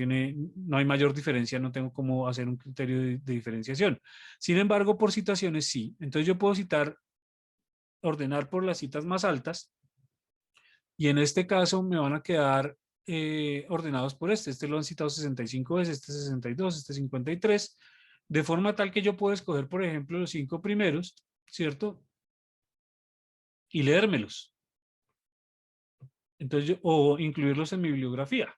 hay mayor diferencia, no tengo cómo hacer un criterio de diferenciación. Sin embargo, por citaciones sí. Entonces yo puedo ordenar por las citas más altas y en este caso me van a quedar ordenados por este lo han citado 65 veces, este 62, este 53, de forma tal que yo puedo escoger, por ejemplo, los 5 primeros, ¿cierto? Y leérmelos. Entonces o incluirlos en mi bibliografía.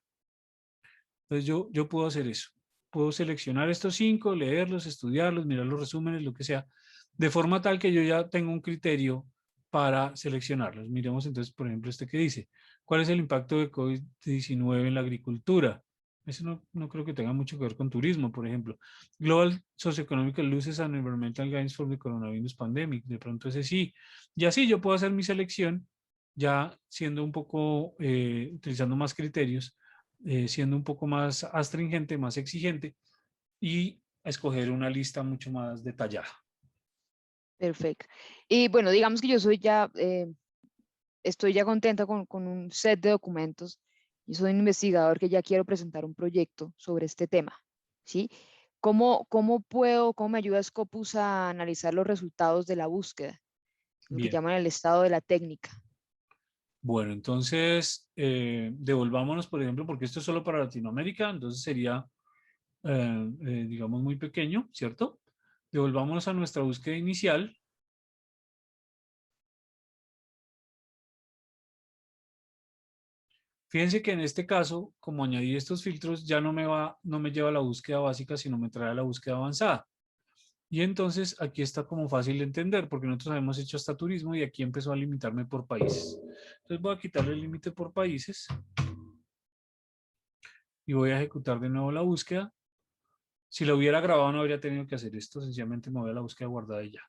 Entonces yo puedo hacer eso. Puedo seleccionar estos 5, leerlos, estudiarlos, mirar los resúmenes, lo que sea, de forma tal que yo ya tengo un criterio para seleccionarlos. Miremos entonces, por ejemplo, este que dice, ¿cuál es el impacto de COVID-19 en la agricultura? Eso no creo que tenga mucho que ver con turismo, por ejemplo. Global Socioeconomic Losses and Environmental Gains from the Coronavirus Pandemic. De pronto ese sí. Y así yo puedo hacer mi selección ya siendo un poco, utilizando más criterios, siendo un poco más astringente, más exigente y escoger una lista mucho más detallada. Perfecto. Y bueno, digamos que yo soy ya, estoy ya contenta con un set de documentos. Yo soy un investigador que ya quiero presentar un proyecto sobre este tema, ¿sí? ¿Cómo me ayuda Scopus a analizar los resultados de la búsqueda? Lo que Bien, llaman el estado de la técnica. bueno, entonces devolvámonos, por ejemplo, porque esto es solo para Latinoamérica, entonces sería, digamos, muy pequeño, ¿cierto? Devolvámonos a nuestra búsqueda inicial. Fíjense que en este caso, como añadí estos filtros, ya no me lleva a la búsqueda básica, sino me trae a la búsqueda avanzada. Y entonces aquí está como fácil de entender, porque nosotros hemos hecho hasta turismo y aquí empezó a limitarme por países. Entonces voy a quitarle el límite por países y voy a ejecutar de nuevo la búsqueda. Si lo hubiera grabado no habría tenido que hacer esto, sencillamente me voy a la búsqueda guardada y ya.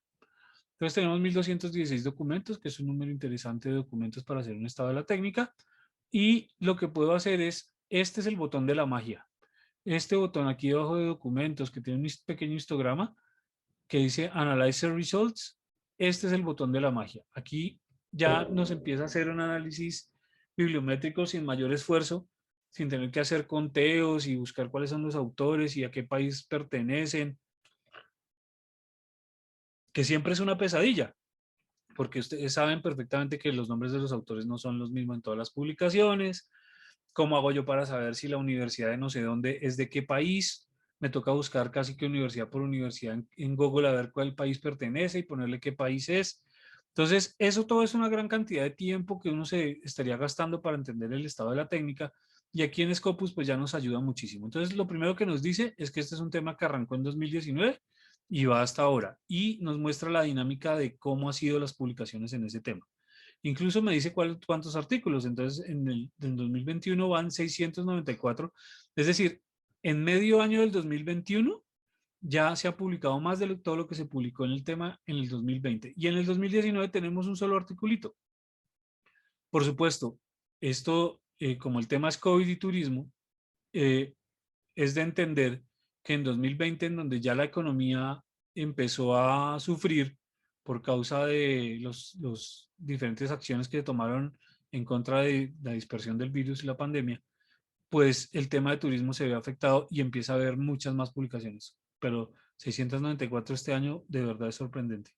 Entonces tenemos 1216 documentos, que es un número interesante de documentos para hacer un estado de la técnica. Y lo que puedo hacer este es el botón de la magia. Este botón aquí debajo de documentos que tiene un pequeño histograma que dice Analyze Results. Este es el botón de la magia. Aquí ya nos empieza a hacer un análisis bibliométrico sin mayor esfuerzo, sin tener que hacer conteos y buscar cuáles son los autores y a qué país pertenecen, que siempre es una pesadilla, porque ustedes saben perfectamente que los nombres de los autores no son los mismos en todas las publicaciones. ¿Cómo hago yo para saber si la universidad de no sé dónde es de qué país? Me toca buscar casi que universidad por universidad en Google a ver cuál país pertenece y ponerle qué país es. Entonces, eso todo es una gran cantidad de tiempo que uno se estaría gastando para entender el estado de la técnica, y aquí en Scopus pues ya nos ayuda muchísimo. Entonces, lo primero que nos dice es que este es un tema que arrancó en 2019 y va hasta ahora, y nos muestra la dinámica de cómo han sido las publicaciones en ese tema. Incluso me dice cuántos artículos. Entonces, en 2021 van 694. Es decir, en medio año del 2021 ya se ha publicado más de todo lo que se publicó en el tema en el 2020. Y en el 2019 tenemos un solo articulito. Por supuesto, esto, como el tema es COVID y turismo, eh, es de entender que en 2020, en donde ya la economía empezó a sufrir por causa de los diferentes acciones que se tomaron en contra de la dispersión del virus y la pandemia, pues el tema de turismo se ve afectado y empieza a haber muchas más publicaciones. Pero 694 este año de verdad es sorprendente.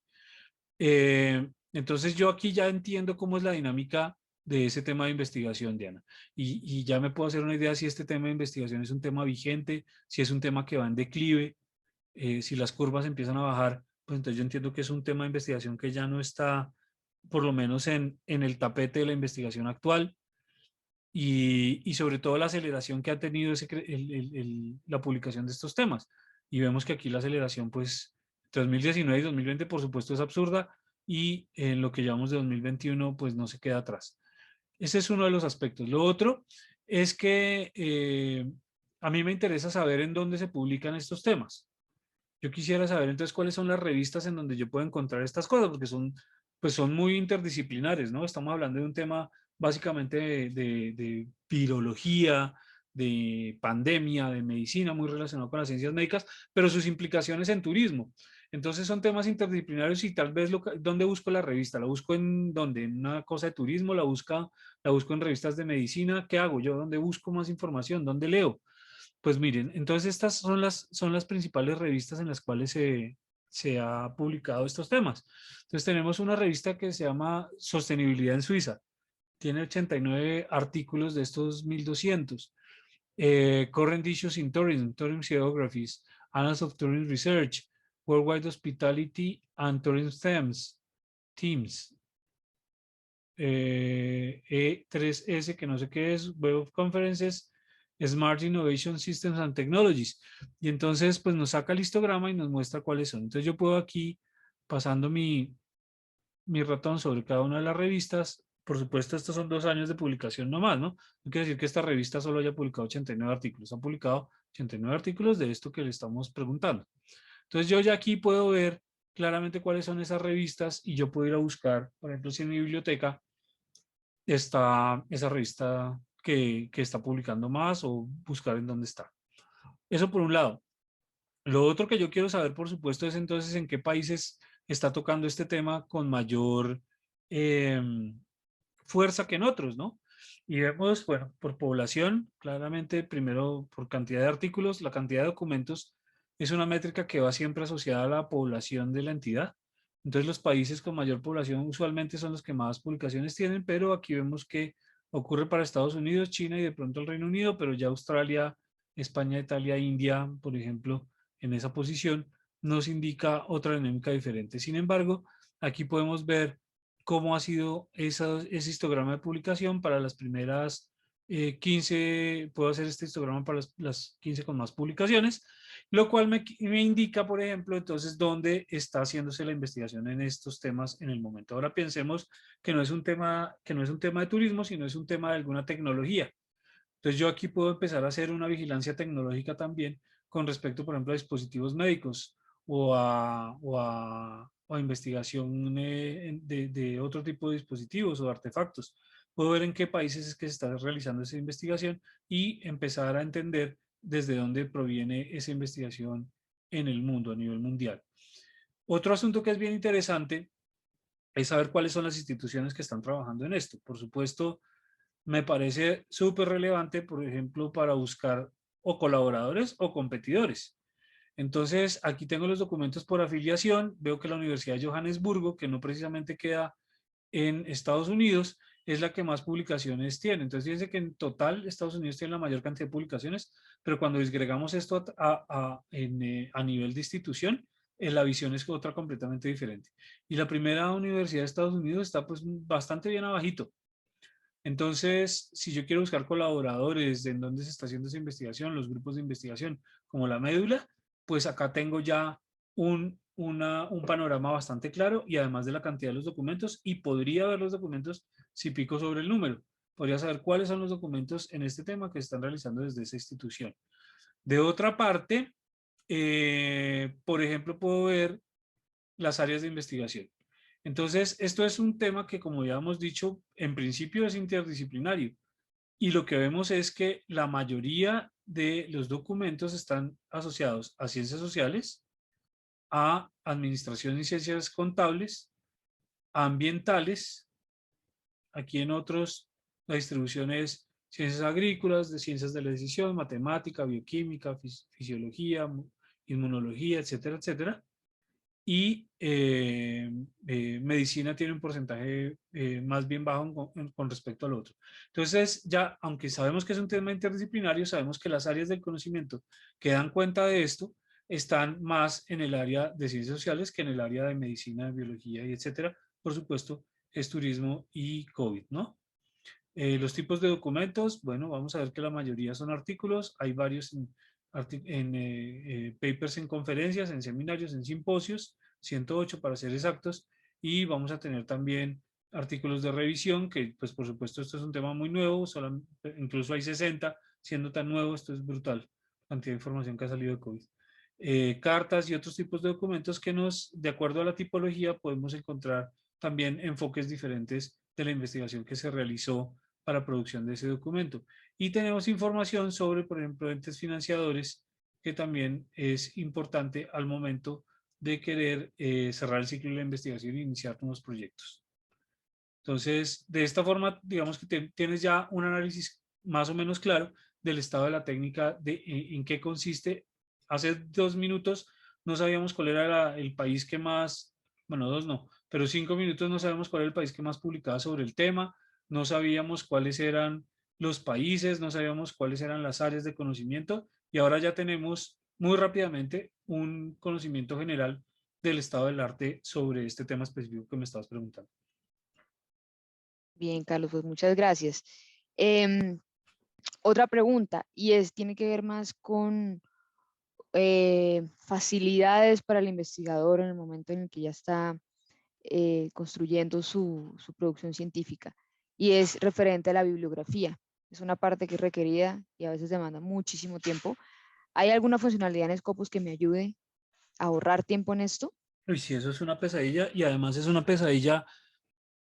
Entonces yo aquí ya entiendo cómo es la dinámica de ese tema de investigación, Diana, y ya me puedo hacer una idea si este tema de investigación es un tema vigente, si es un tema que va en declive, si las curvas empiezan a bajar, pues entonces yo entiendo que es un tema de investigación que ya no está, por lo menos en el tapete de la investigación actual, y sobre todo la aceleración que ha tenido la publicación de estos temas. Y vemos que aquí la aceleración, pues, 2019 y 2020, por supuesto, es absurda, y en lo que llevamos de 2021, pues, no se queda atrás. Ese es uno de los aspectos. Lo otro es que a mí me interesa saber en dónde se publican estos temas. Yo quisiera saber entonces cuáles son las revistas en donde yo puedo encontrar estas cosas, porque son, pues son muy interdisciplinares, ¿no? Estamos hablando de un tema básicamente de virología, de pandemia, de medicina, muy relacionado con las ciencias médicas, pero sus implicaciones en turismo. Entonces son temas interdisciplinarios, y tal vez ¿dónde busco la revista? ¿La busco en dónde? ¿En una cosa de turismo? ¿La busco en revistas de medicina? ¿Qué hago yo? ¿Dónde busco más información? ¿Dónde leo? Pues miren, entonces estas son las principales revistas en las cuales se ha publicado estos temas. Entonces tenemos una revista que se llama Sostenibilidad en Suiza. Tiene 89 artículos de estos 1200. Current Issues in Tourism, Tourism Geographies, Annals of Tourism Research, Worldwide Hospitality and Tourism Teams. E3S, que no sé qué es, Web of Conferences, Smart Innovation Systems and Technologies. Y entonces, pues nos saca el histograma y nos muestra cuáles son. Entonces yo puedo aquí, pasando mi ratón sobre cada una de las revistas, por supuesto, estos son 2 años de publicación nomás, ¿no? No quiere decir que esta revista solo haya publicado 89 artículos, ha publicado 89 artículos de esto que le estamos preguntando. Entonces yo ya aquí puedo ver claramente cuáles son esas revistas, y yo puedo ir a buscar, por ejemplo, si en mi biblioteca está esa revista que está publicando más, o buscar en dónde está. Eso por un lado. Lo otro que yo quiero saber, por supuesto, es entonces en qué países está tocando este tema con mayor eh, fuerza que en otros, ¿no? Y vemos, bueno, por población, claramente, primero por cantidad de artículos, la cantidad de documentos es una métrica que va siempre asociada a la población de la entidad. Entonces, los países con mayor población usualmente son los que más publicaciones tienen, pero aquí vemos que ocurre para Estados Unidos, China y de pronto el Reino Unido, pero ya Australia, España, Italia, India, por ejemplo, en esa posición, nos indica otra dinámica diferente. Sin embargo, aquí podemos ver cómo ha sido ese histograma de publicación para las primeras 15, puedo hacer este histograma para las 15 con más publicaciones, lo cual me indica, por ejemplo, entonces dónde está haciéndose la investigación en estos temas en el momento. Ahora pensemos que no es un tema, de turismo, sino es un tema de alguna tecnología. Entonces yo aquí puedo empezar a hacer una vigilancia tecnológica también con respecto, por ejemplo, a dispositivos médicos, o a investigación de otro tipo de dispositivos o de artefactos. Puedo ver en qué países es que se está realizando esa investigación y empezar a entender desde dónde proviene esa investigación en el mundo, a nivel mundial. Otro asunto que es bien interesante es saber cuáles son las instituciones que están trabajando en esto. Por supuesto, me parece súper relevante, por ejemplo, para buscar o colaboradores o competidores. Entonces, aquí tengo los documentos por afiliación. Veo que la Universidad de Johannesburgo, que no precisamente queda en Estados Unidos, es la que más publicaciones tiene. Entonces, fíjense que en total Estados Unidos tiene la mayor cantidad de publicaciones, pero cuando disgregamos esto a nivel de institución, la visión es otra completamente diferente. Y la primera universidad de Estados Unidos está pues bastante bien abajito. Entonces, si yo quiero buscar colaboradores de en dónde se está haciendo esa investigación, los grupos de investigación, como la médula, pues acá tengo ya un panorama bastante claro y además de la cantidad de los documentos, y podría ver los documentos si pico sobre el número. Podría saber cuáles son los documentos en este tema que se están realizando desde esa institución. De otra parte, por ejemplo, puedo ver las áreas de investigación. Entonces, esto es un tema que, como ya hemos dicho, en principio es interdisciplinario. Y lo que vemos es que la mayoría de los documentos están asociados a ciencias sociales, a administración y ciencias contables, a ambientales. Aquí en otros, la distribución es ciencias agrícolas, de ciencias de la decisión, matemática, bioquímica, fisiología, inmunología, etcétera, etcétera. Y medicina tiene un porcentaje más bien bajo con respecto al otro. Entonces, ya, aunque sabemos que es un tema interdisciplinario, sabemos que las áreas del conocimiento que dan cuenta de esto están más en el área de ciencias sociales que en el área de medicina, biología y etcétera. Por supuesto, es turismo y COVID, ¿no? Los tipos de documentos, bueno, vamos a ver que la mayoría son artículos, hay varios en papers, en conferencias, en seminarios, en simposios, 108 para ser exactos, y vamos a tener también artículos de revisión, que pues por supuesto esto es un tema muy nuevo, incluso hay 60, siendo tan nuevo, esto es brutal, la cantidad de información que ha salido de COVID. Cartas y otros tipos de documentos que de acuerdo a la tipología, podemos encontrar también enfoques diferentes de la investigación que se realizó para producción de ese documento. Y tenemos información sobre, por ejemplo, entes financiadores, que también es importante al momento de querer cerrar el ciclo de la investigación e iniciar nuevos proyectos. Entonces, de esta forma, digamos que tienes ya un análisis más o menos claro del estado de la técnica, de en qué consiste. Hace 2 minutos no sabíamos cuál era el país que más, bueno, 2 no, pero 5 minutos no sabemos cuál era el país que más publicaba sobre el tema, no sabíamos cuáles eran los países, no sabíamos cuáles eran las áreas de conocimiento, y ahora ya tenemos muy rápidamente un conocimiento general del estado del arte sobre este tema específico que me estabas preguntando. Bien, Carlos, pues muchas gracias. Em, Otra pregunta, tiene que ver más con facilidades para el investigador en el momento en el que ya está construyendo su producción científica, y es referente a la bibliografía. Es una parte que es requerida y a veces demanda muchísimo tiempo. ¿Hay alguna funcionalidad en Scopus que me ayude a ahorrar tiempo en esto? Uy, sí, eso es una pesadilla, y además es una pesadilla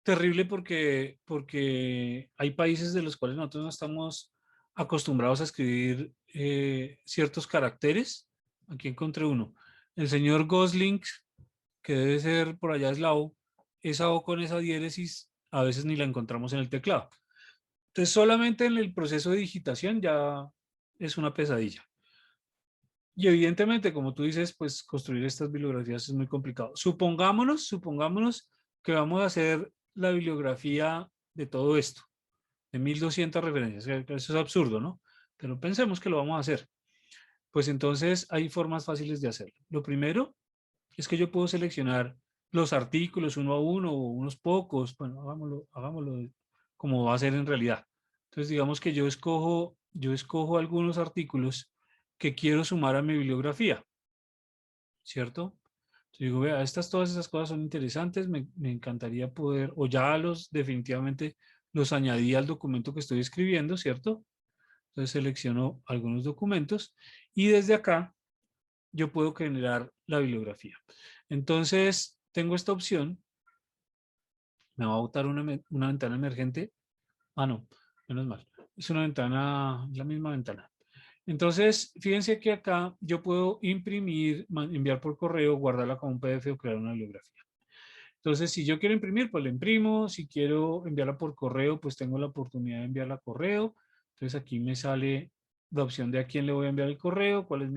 terrible porque hay países de los cuales nosotros no estamos acostumbrados a escribir ciertos caracteres. Aquí encontré uno. El señor Gosling, que debe ser por allá eslavo, esa O con esa diéresis a veces ni la encontramos en el teclado. Entonces, solamente en el proceso de digitación ya es una pesadilla. Y evidentemente, como tú dices, pues construir estas bibliografías es muy complicado. Supongámonos que vamos a hacer la bibliografía de todo esto, de 1200 referencias. Eso es absurdo, ¿no? Pero pensemos que lo vamos a hacer. Pues entonces hay formas fáciles de hacerlo. Lo primero es que yo puedo seleccionar los artículos uno a uno o unos pocos. Bueno, hagámoslo como va a ser en realidad. Entonces, digamos que yo escojo algunos artículos que quiero sumar a mi bibliografía, ¿cierto? Yo digo, vea, todas estas cosas son interesantes, me encantaría poder, o ya definitivamente los añadí al documento que estoy escribiendo, ¿cierto? Entonces selecciono algunos documentos y desde acá yo puedo generar la bibliografía. Entonces tengo esta opción, me va a botar una ventana emergente. Ah, no, menos mal. Es una ventana, la misma ventana. Entonces, fíjense que acá yo puedo imprimir, enviar por correo, guardarla como un PDF o crear una bibliografía. Entonces, si yo quiero imprimir, pues la imprimo. Si quiero enviarla por correo, pues tengo la oportunidad de enviarla a correo. Entonces, aquí me sale la opción de a quién le voy a enviar el correo, cuál es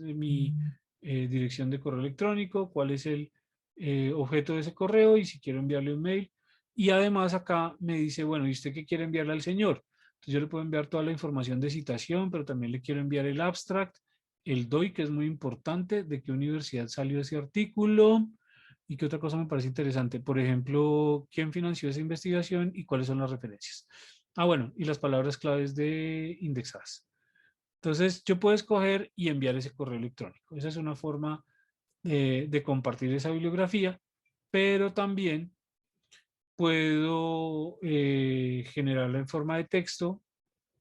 mi dirección de correo electrónico, cuál es el objeto de ese correo y si quiero enviarle un mail. Y además acá me dice, bueno, ¿y usted qué quiere enviarle al señor? Entonces yo le puedo enviar toda la información de citación, pero también le quiero enviar el abstract, el DOI, que es muy importante, de qué universidad salió ese artículo. ¿Y qué otra cosa me parece interesante? Por ejemplo, ¿quién financió esa investigación y cuáles son las referencias? Ah, bueno, y las palabras claves de indexadas. Entonces, yo puedo escoger y enviar ese correo electrónico. Esa es una forma de compartir esa bibliografía, pero también puedo generarla en forma de texto,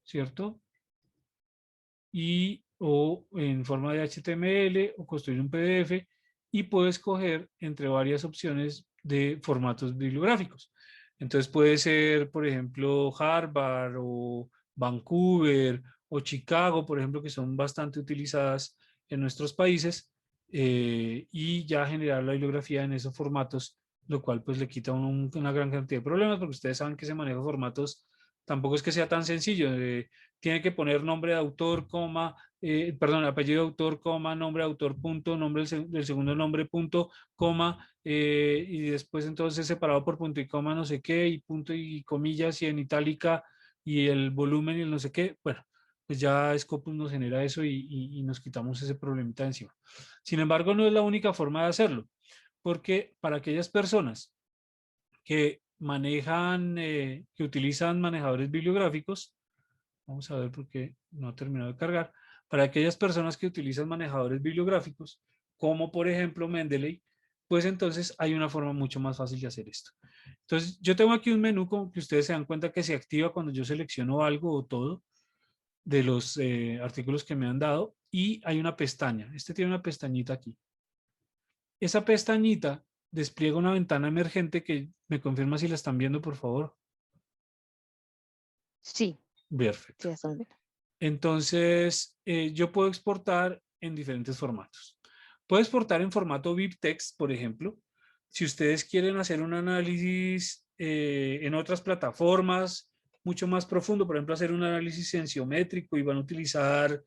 ¿cierto? O en forma de HTML o construir un PDF y puedo escoger entre varias opciones de formatos bibliográficos. Entonces puede ser, por ejemplo, Harvard o Vancouver o Chicago, por ejemplo, que son bastante utilizadas en nuestros países y ya generar la bibliografía en esos formatos, lo cual pues le quita una gran cantidad de problemas porque ustedes saben que ese manejo de formatos tampoco es que sea tan sencillo. Tiene que poner nombre de autor, coma, perdón, apellido de autor, coma, nombre de autor, punto, nombre del segundo nombre, punto, coma, y después entonces separado por punto y coma, no sé qué, y punto y comillas, y en itálica, y el volumen y el no sé qué. Bueno, pues ya Scopus nos genera eso y nos quitamos ese problemita de encima. Sin embargo, no es la única forma de hacerlo, porque para aquellas personas que manejan, que utilizan manejadores bibliográficos, vamos a ver porque no ha terminado de cargar. Para aquellas personas que utilizan manejadores bibliográficos, como por ejemplo Mendeley, pues entonces hay una forma mucho más fácil de hacer esto. Entonces, yo tengo aquí un menú como que ustedes se dan cuenta que se activa cuando yo selecciono algo o todo de los artículos que me han dado y hay una pestaña. Este tiene una pestañita aquí. Esa pestañita despliega una ventana emergente que me confirma si la están viendo, por favor. Sí, Perfecto. sí, ya estamos viendo. Entonces, yo puedo exportar en diferentes formatos. Puedo exportar en formato BibTeX, por ejemplo. Si ustedes quieren hacer un análisis en otras plataformas mucho más profundo, por ejemplo, hacer un análisis sensiométrico y van a utilizar,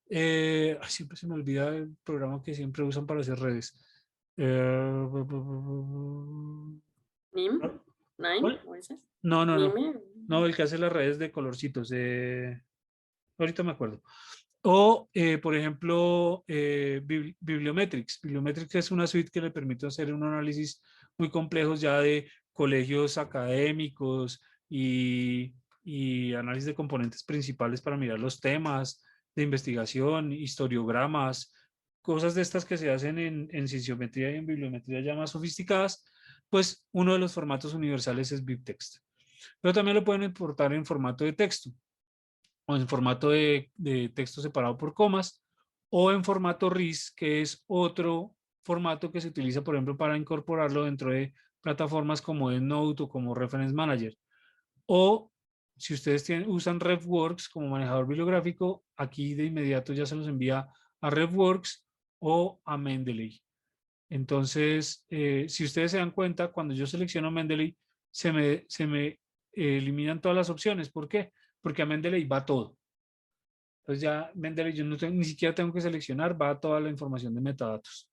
siempre se me olvida el programa que siempre usan para hacer redes. Eh, NIM, Nine, ¿Cuál? ¿o ese es? No, no, no. Nime. No, el que hace las redes de colorcitos. Ahorita me acuerdo. O, por ejemplo, Bibliometrics. Bibliometrics es una suite que le permite hacer un análisis muy complejos ya de colegios académicos y análisis de componentes principales para mirar los temas de investigación, historiogramas, cosas de estas que se hacen en cienciometría y en bibliometría ya más sofisticadas, pues uno de los formatos universales es BibTeX. Pero también lo pueden importar en formato de texto o en formato de texto separado por comas, o en formato RIS, que es otro formato que se utiliza, por ejemplo, para incorporarlo dentro de plataformas como EndNote o como Reference Manager. O si ustedes usan RefWorks como manejador bibliográfico, aquí de inmediato ya se los envía a RefWorks o a Mendeley. Entonces, si ustedes se dan cuenta, cuando yo selecciono Mendeley, se me eliminan todas las opciones. ¿Por qué? Porque a Mendeley va todo. Entonces ya Mendeley yo no tengo, ni siquiera tengo que seleccionar, va toda la información de metadatos.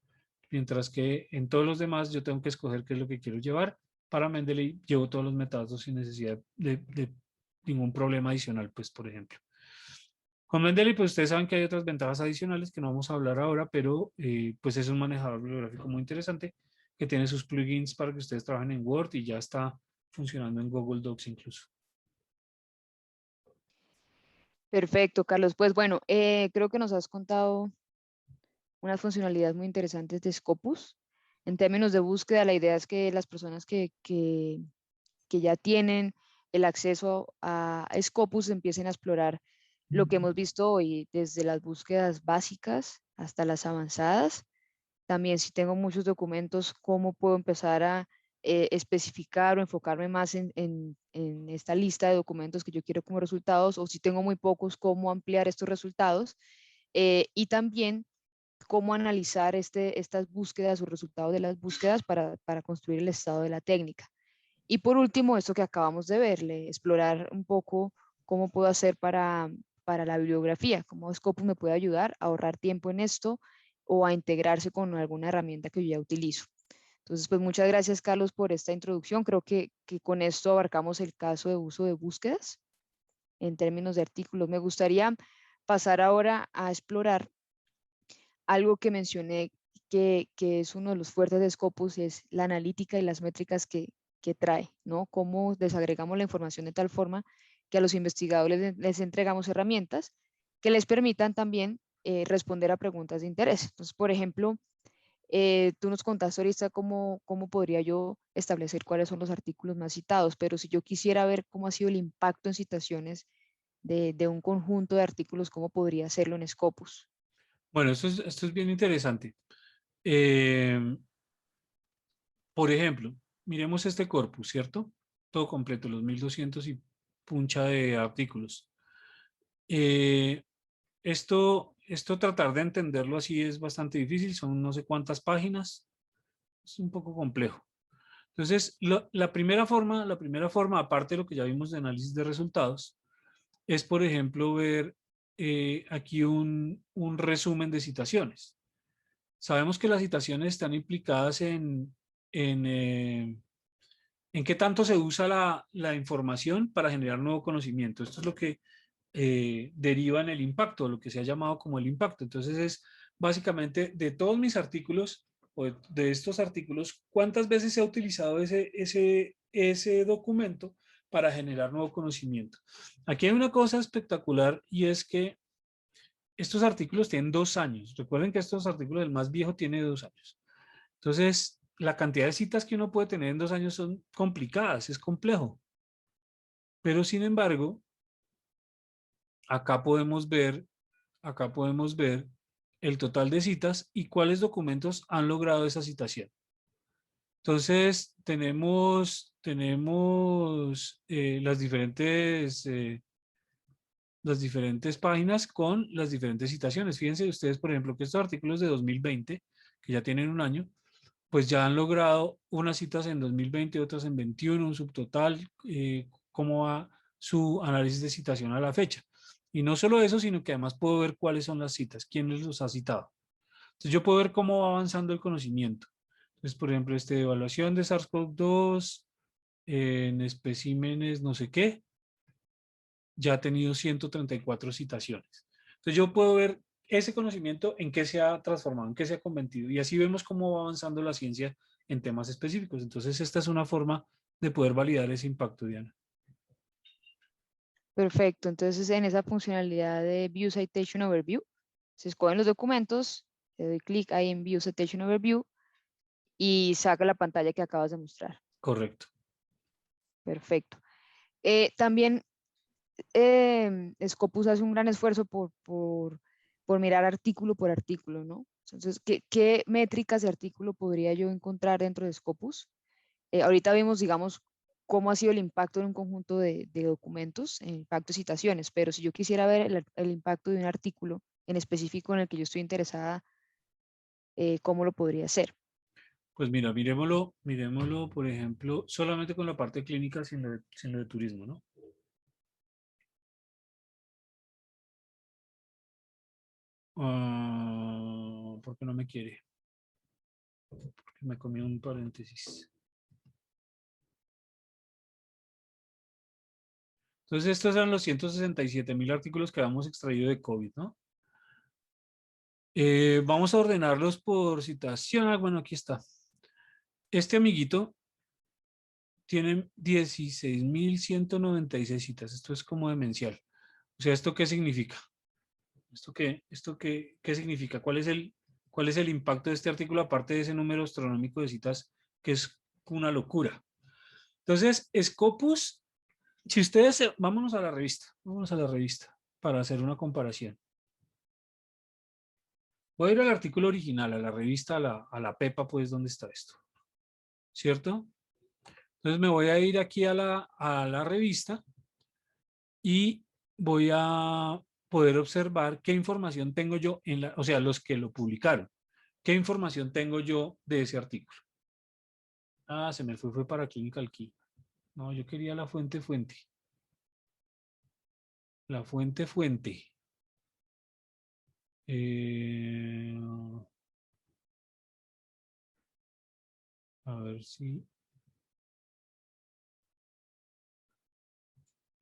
Mientras que en todos los demás yo tengo que escoger qué es lo que quiero llevar. Para Mendeley llevo todos los metadatos sin necesidad de ningún problema adicional, pues por ejemplo. Con Mendeley, pues ustedes saben que hay otras ventajas adicionales que no vamos a hablar ahora, pero pues es un manejador bibliográfico muy interesante que tiene sus plugins para que ustedes trabajen en Word y ya está funcionando en Google Docs incluso. Perfecto, Carlos. Pues bueno, creo que nos has contado unas funcionalidades muy interesantes de Scopus. En términos de búsqueda, la idea es que las personas que ya tienen el acceso a Scopus empiecen a explorar lo que hemos visto hoy, desde las búsquedas básicas hasta las avanzadas. También si tengo muchos documentos, cómo puedo empezar a especificar o enfocarme más en esta lista de documentos que yo quiero como resultados, o si tengo muy pocos, cómo ampliar estos resultados. Y también cómo analizar estas búsquedas o resultados de las búsquedas para construir el estado de la técnica. Y por último, esto que acabamos de verle, explorar un poco cómo puedo hacer para la bibliografía, cómo Scopus me puede ayudar a ahorrar tiempo en esto o a integrarse con alguna herramienta que yo ya utilizo. Entonces, pues muchas gracias, Carlos, por esta introducción. Creo que con esto abarcamos el caso de uso de búsquedas en términos de artículos. Me gustaría pasar ahora a explorar algo que mencioné que es uno de los fuertes de Scopus, es la analítica y las métricas que trae, ¿no? Cómo desagregamos la información de tal forma que a los investigadores les entregamos herramientas que les permitan también responder a preguntas de interés. Entonces, por ejemplo, tú nos contaste ahorita cómo podría yo establecer cuáles son los artículos más citados, pero si yo quisiera ver cómo ha sido el impacto en citaciones de un conjunto de artículos, ¿cómo podría hacerlo en Scopus? Bueno, esto es bien interesante. Eh, por ejemplo, miremos este corpus, ¿cierto? Todo completo, los 1200 y puncha de artículos. Eh, esto tratar de entenderlo así es bastante difícil, son no sé cuántas páginas, es un poco complejo. Entonces, la primera forma, aparte de lo que ya vimos de análisis de resultados, es, por ejemplo, ver aquí un resumen de citaciones. Sabemos que las citaciones están implicadas en, eh, en qué tanto se usa la información para generar nuevo conocimiento. Esto es lo que deriva en el impacto, lo que se ha llamado como el impacto. Entonces es básicamente de todos mis artículos o de estos artículos, cuántas veces se ha utilizado ese documento para generar nuevo conocimiento. Aquí hay una cosa espectacular y es que estos artículos tienen 2 años. Recuerden que estos artículos, el más viejo tiene 2 años. Entonces, la cantidad de citas que uno puede tener en 2 años son complicadas, es complejo. Pero sin embargo, acá podemos ver, acá podemos ver el total de citas y cuáles documentos han logrado esa citación. Entonces, tenemos las diferentes páginas con las diferentes citaciones. Fíjense ustedes, por ejemplo, que estos artículos de 2020, que ya tienen un año, pues ya han logrado unas citas en 2020, otras en 21, un subtotal, cómo va su análisis de citación a la fecha. Y no solo eso, sino que además puedo ver cuáles son las citas, quiénes los ha citado. Entonces yo puedo ver cómo va avanzando el conocimiento. Entonces, por ejemplo, evaluación de SARS-CoV-2 en especímenes no sé qué, ya ha tenido 134 citaciones. Entonces yo puedo ver ese conocimiento en qué se ha transformado, en qué se ha convertido. Y así vemos cómo va avanzando la ciencia en temas específicos. Entonces esta es una forma de poder validar ese impacto, Diana. Perfecto, entonces en esa funcionalidad de View Citation Overview, se escogen los documentos, le doy clic ahí en View Citation Overview y saca la pantalla que acabas de mostrar. Correcto. Perfecto. También Scopus hace un gran esfuerzo por mirar artículo por artículo, ¿no? Entonces, ¿qué métricas de artículo podría yo encontrar dentro de Scopus? Ahorita vimos, digamos, cómo ha sido el impacto en un conjunto de documentos, el impacto de citaciones, pero si yo quisiera ver el impacto de un artículo en específico en el que yo estoy interesada, ¿cómo lo podría hacer? Pues mira, miremoslo, por ejemplo, solamente con la parte clínica sin lo de turismo, ¿no? ¿Por qué no me quiere? Porque me comí un paréntesis. Entonces, estos eran los 167.000 artículos que habíamos extraído de COVID, ¿no? Vamos a ordenarlos por citación. Bueno, aquí está. Este amiguito tiene 16.196 citas. Esto es como demencial. O sea, ¿esto qué significa? ¿Qué significa? ¿Cuál es el impacto de este artículo aparte de ese número astronómico de citas que es una locura? Entonces, Scopus, si ustedes, vámonos a la revista para hacer una comparación. Voy a ir al artículo original, a la revista, a la Pepa, pues, ¿dónde está esto? ¿Cierto? Entonces me voy a ir aquí a la revista y voy a poder observar qué información tengo yo o sea, los que lo publicaron, qué información tengo yo de ese artículo. Ah, se me fue para Clinical Key. No, yo quería la fuente. La fuente. Eh, a ver si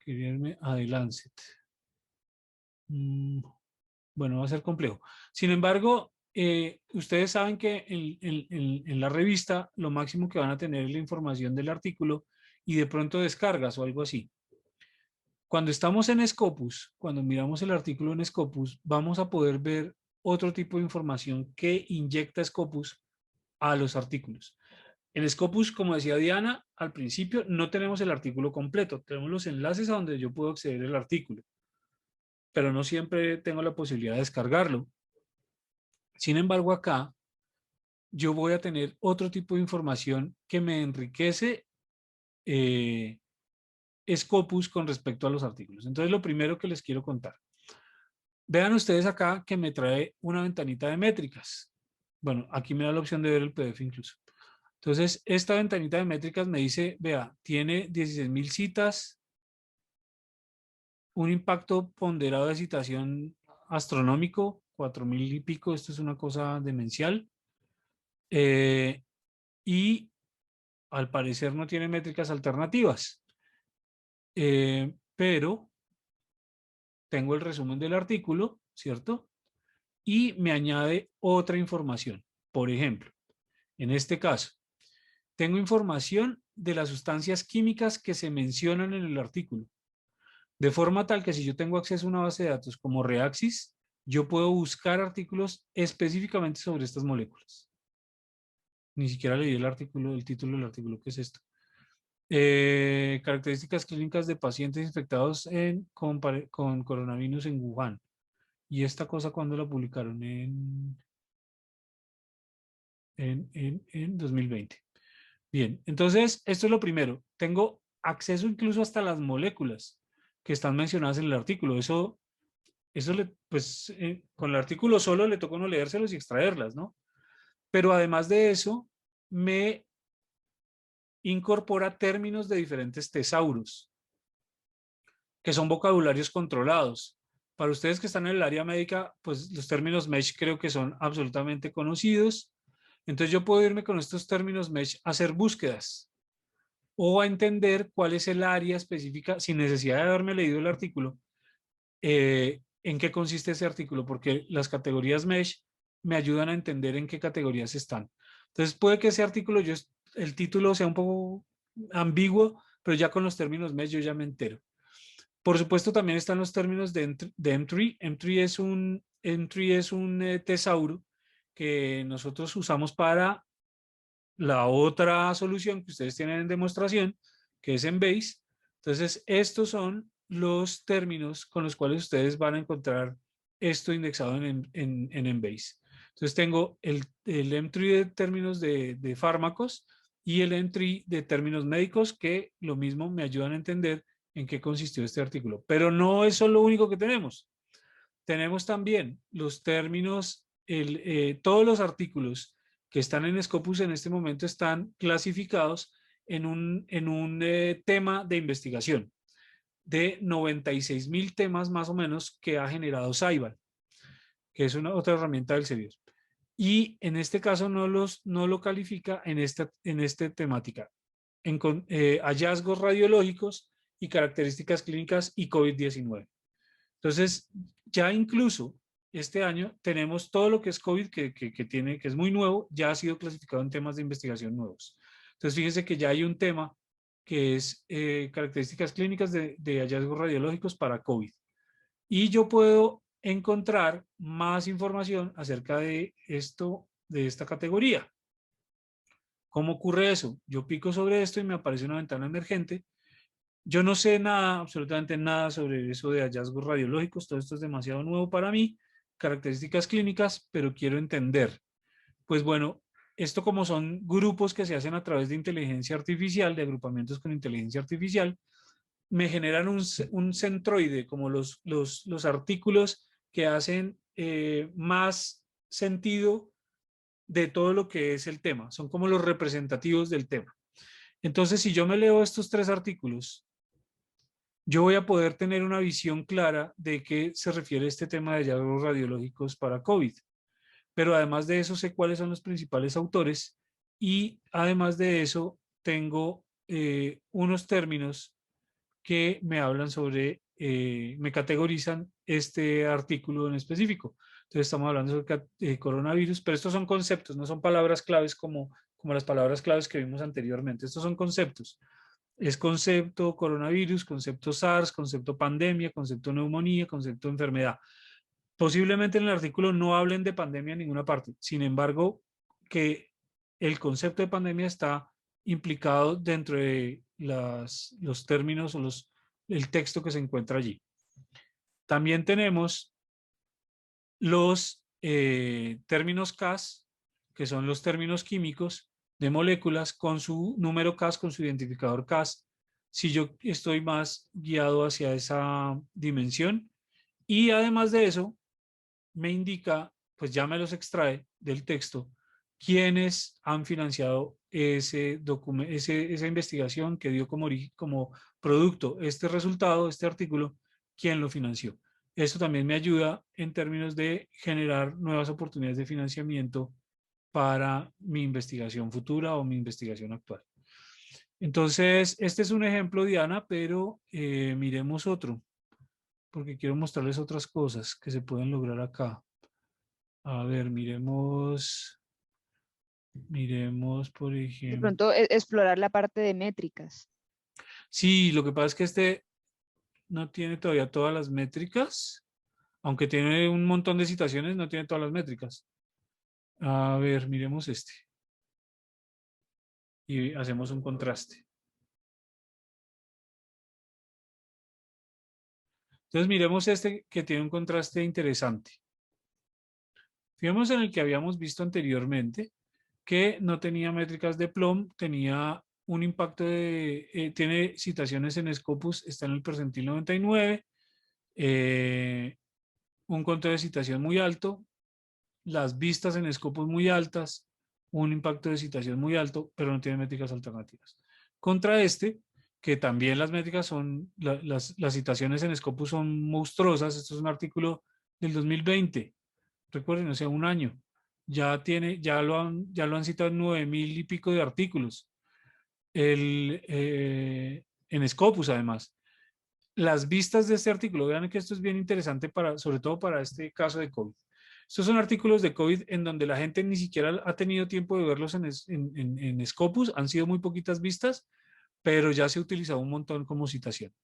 quería irme a The Lancet. Bueno, va a ser complejo. Sin embargo, ustedes saben que en la revista lo máximo que van a tener es la información del artículo y de pronto descargas o algo así. Cuando estamos en Scopus, cuando miramos el artículo en Scopus, vamos a poder ver otro tipo de información que inyecta Scopus a los artículos. En Scopus, como decía Diana, al principio no tenemos el artículo completo, tenemos los enlaces a donde yo puedo acceder al artículo, pero no siempre tengo la posibilidad de descargarlo. Sin embargo, acá yo voy a tener otro tipo de información que me enriquece eh, Scopus con respecto a los artículos. Entonces, lo primero que les quiero contar. Vean ustedes acá que me trae una ventanita de métricas. Bueno, aquí me da la opción de ver el PDF incluso. Entonces, esta ventanita de métricas me dice, vea, tiene 16.000 citas, un impacto ponderado de citación astronómico, 4.000 y pico, esto es una cosa demencial. Y al parecer no tiene métricas alternativas. Pero tengo el resumen del artículo, ¿cierto? Y me añade otra información. Por ejemplo, en este caso, tengo información de las sustancias químicas que se mencionan en el artículo. De forma tal que si yo tengo acceso a una base de datos como Reaxys, yo puedo buscar artículos específicamente sobre estas moléculas. Ni siquiera leí el artículo, el título del artículo, ¿qué es esto? Características clínicas de pacientes infectados con coronavirus en Wuhan. ¿Y esta cosa cuándo la publicaron? En 2020. Bien, entonces esto es lo primero. Tengo acceso incluso hasta las moléculas que están mencionadas en el artículo. Pues con el artículo solo le toca uno leérselos y extraerlas, ¿no? Pero además de eso, me incorpora términos de diferentes tesauros, que son vocabularios controlados. Para ustedes que están en el área médica, pues los términos MESH creo que son absolutamente conocidos. Entonces yo puedo irme con estos términos MESH a hacer búsquedas o a entender cuál es el área específica sin necesidad de haberme leído el artículo, en qué consiste ese artículo, porque las categorías MESH me ayudan a entender en qué categorías están. Entonces puede que ese artículo, el título sea un poco ambiguo, pero ya con los términos MESH yo ya me entero. Por supuesto, también están los términos de M3. M3 es un tesauro que nosotros usamos para la otra solución que ustedes tienen en demostración, que es Embase. Entonces, estos son los términos con los cuales ustedes van a encontrar esto indexado en Embase. Entonces, tengo el M3 de términos de fármacos y el M3 de términos médicos, que lo mismo me ayudan a entender en qué consistió este artículo. Pero no es lo único que tenemos. Tenemos también los términos, todos los artículos que están en Scopus en este momento están clasificados en un tema de investigación de 96.000 temas más o menos que ha generado Saibal, que es una otra herramienta del Elsevier. Y en este caso no lo califica en esta temática, en hallazgos radiológicos y características clínicas y COVID-19. Entonces, ya incluso este año tenemos todo lo que es COVID, que es muy nuevo, ya ha sido clasificado en temas de investigación nuevos. Entonces, fíjense que ya hay un tema que es características clínicas de hallazgos radiológicos para COVID. Y yo puedo encontrar más información acerca de esta categoría. ¿Cómo ocurre eso? Yo pico sobre esto y me aparece una ventana emergente. Yo no sé nada, absolutamente nada sobre eso de hallazgos radiológicos, todo esto es demasiado nuevo para mí, características clínicas, pero quiero entender. Pues bueno, esto como son grupos que se hacen a través de inteligencia artificial, de agrupamientos con inteligencia artificial, me generan un centroide, como los artículos que hacen más sentido de todo lo que es el tema. Son como los representativos del tema. Entonces, si yo me leo estos 3 artículos, yo voy a poder tener una visión clara de qué se refiere este tema de hallazgos radiológicos para COVID. Pero además de eso, sé cuáles son los principales autores y además de eso, tengo unos términos que me hablan sobre, me categorizan este artículo en específico. Entonces estamos hablando sobre coronavirus, pero estos son conceptos, no son palabras claves como las palabras claves que vimos anteriormente. Estos son conceptos. Es concepto coronavirus, concepto SARS, concepto pandemia, concepto neumonía, concepto enfermedad. Posiblemente en el artículo no hablen de pandemia en ninguna parte. Sin embargo, que el concepto de pandemia está implicado dentro de los términos o el texto que se encuentra allí. También tenemos los términos CAS, que son los términos químicos de moléculas con su número CAS, con su identificador CAS, si yo estoy más guiado hacia esa dimensión. Y además de eso, me indica, pues ya me los extrae del texto, quiénes han financiado esa investigación que dio como producto este resultado, este artículo, quién lo financió. Esto también me ayuda en términos de generar nuevas oportunidades de financiamiento para mi investigación futura o mi investigación actual. Entonces, este es un ejemplo, Diana, pero miremos otro, porque quiero mostrarles otras cosas que se pueden lograr acá. A ver, miremos, por De ejemplo. pronto explorar la parte de métricas. Sí, lo que pasa es que este no tiene todavía todas las métricas, aunque tiene un montón de citaciones, no tiene todas las métricas. A ver, miremos este y hacemos un contraste. Entonces miremos este que tiene un contraste interesante. Fijemos en el que habíamos visto anteriormente, que no tenía métricas de Plum, tenía un impacto tiene citaciones en Scopus, está en el percentil 99, un control de citación muy alto, las vistas en Scopus muy altas, un impacto de citación muy alto, pero no tiene métricas alternativas. Contra este, que también las métricas son, las citaciones en Scopus son monstruosas, esto es un artículo del 2020, recuerden, o sea, un año. Ya lo han citado en 9,000 y pico de artículos. En Scopus, además. Las vistas de este artículo, vean que esto es bien interesante sobre todo para este caso de COVID. Estos son artículos de COVID en donde la gente ni siquiera ha tenido tiempo de verlos en Scopus, han sido muy poquitas vistas, pero ya se ha utilizado un montón como citación.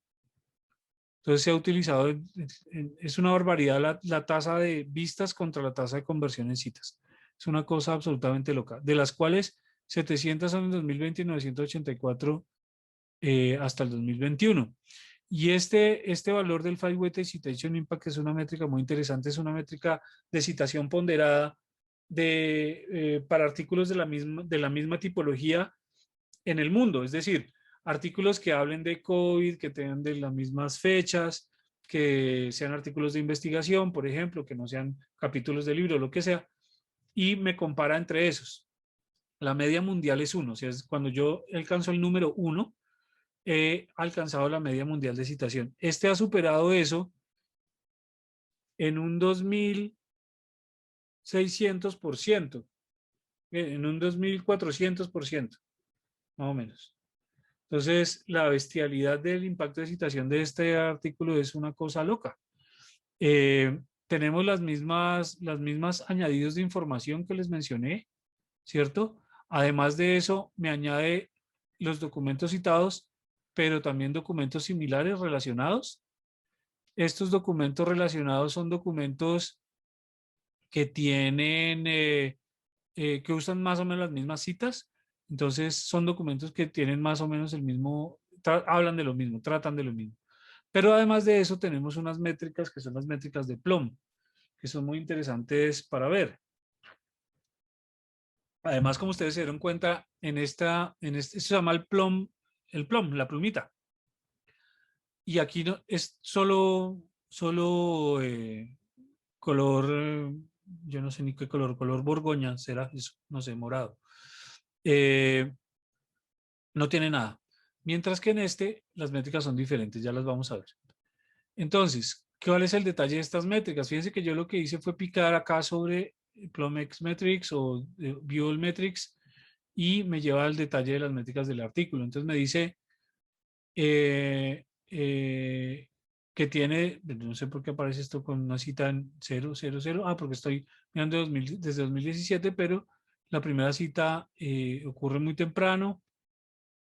Entonces se ha utilizado, es una barbaridad la tasa de vistas contra la tasa de conversión en citas. Es una cosa absolutamente loca, de las cuales 700 son en 2020 y 984 hasta el 2021. Y este valor del Five Weighted Citation Impact es una métrica muy interesante, es una métrica de citación ponderada para artículos de la misma tipología en el mundo, es decir, artículos que hablen de COVID, que tengan de las mismas fechas, que sean artículos de investigación, por ejemplo, que no sean capítulos de libro, lo que sea, y me compara entre esos. La media mundial es 1, o sea, es cuando yo alcanzo el número 1, he alcanzado la media mundial de citación. Este ha superado eso en un 2,600%, en un 2,400%, más o menos. Entonces, la bestialidad del impacto de citación de este artículo es una cosa loca. Tenemos las mismas añadidos de información que les mencioné, ¿cierto? Además de eso, me añade los documentos citados, pero también documentos similares relacionados. Estos documentos relacionados son documentos que que usan más o menos las mismas citas. Entonces son documentos que tienen más o menos el mismo, hablan de lo mismo, tratan de lo mismo. Pero además de eso tenemos unas métricas que son las métricas de Plum, que son muy interesantes para ver. Además, como ustedes se dieron cuenta, esto se llama el Plum, la plumita. y aquí no, es solo color, yo no sé ni qué color, color borgoña, será eso, no sé, morado. Eh, no tiene nada. Mientras que en este, las métricas son diferentes, ya las vamos a ver. Entonces, ¿cuál es el detalle de estas métricas? Fíjense que yo lo que hice fue picar acá sobre Plomex Metrics o View All Metrics y me lleva al detalle de las métricas del artículo. Entonces me dice eh, eh, que tiene, no sé por qué aparece esto con una cita en 000, porque estoy mirando desde 2017, pero la primera cita ocurre muy temprano.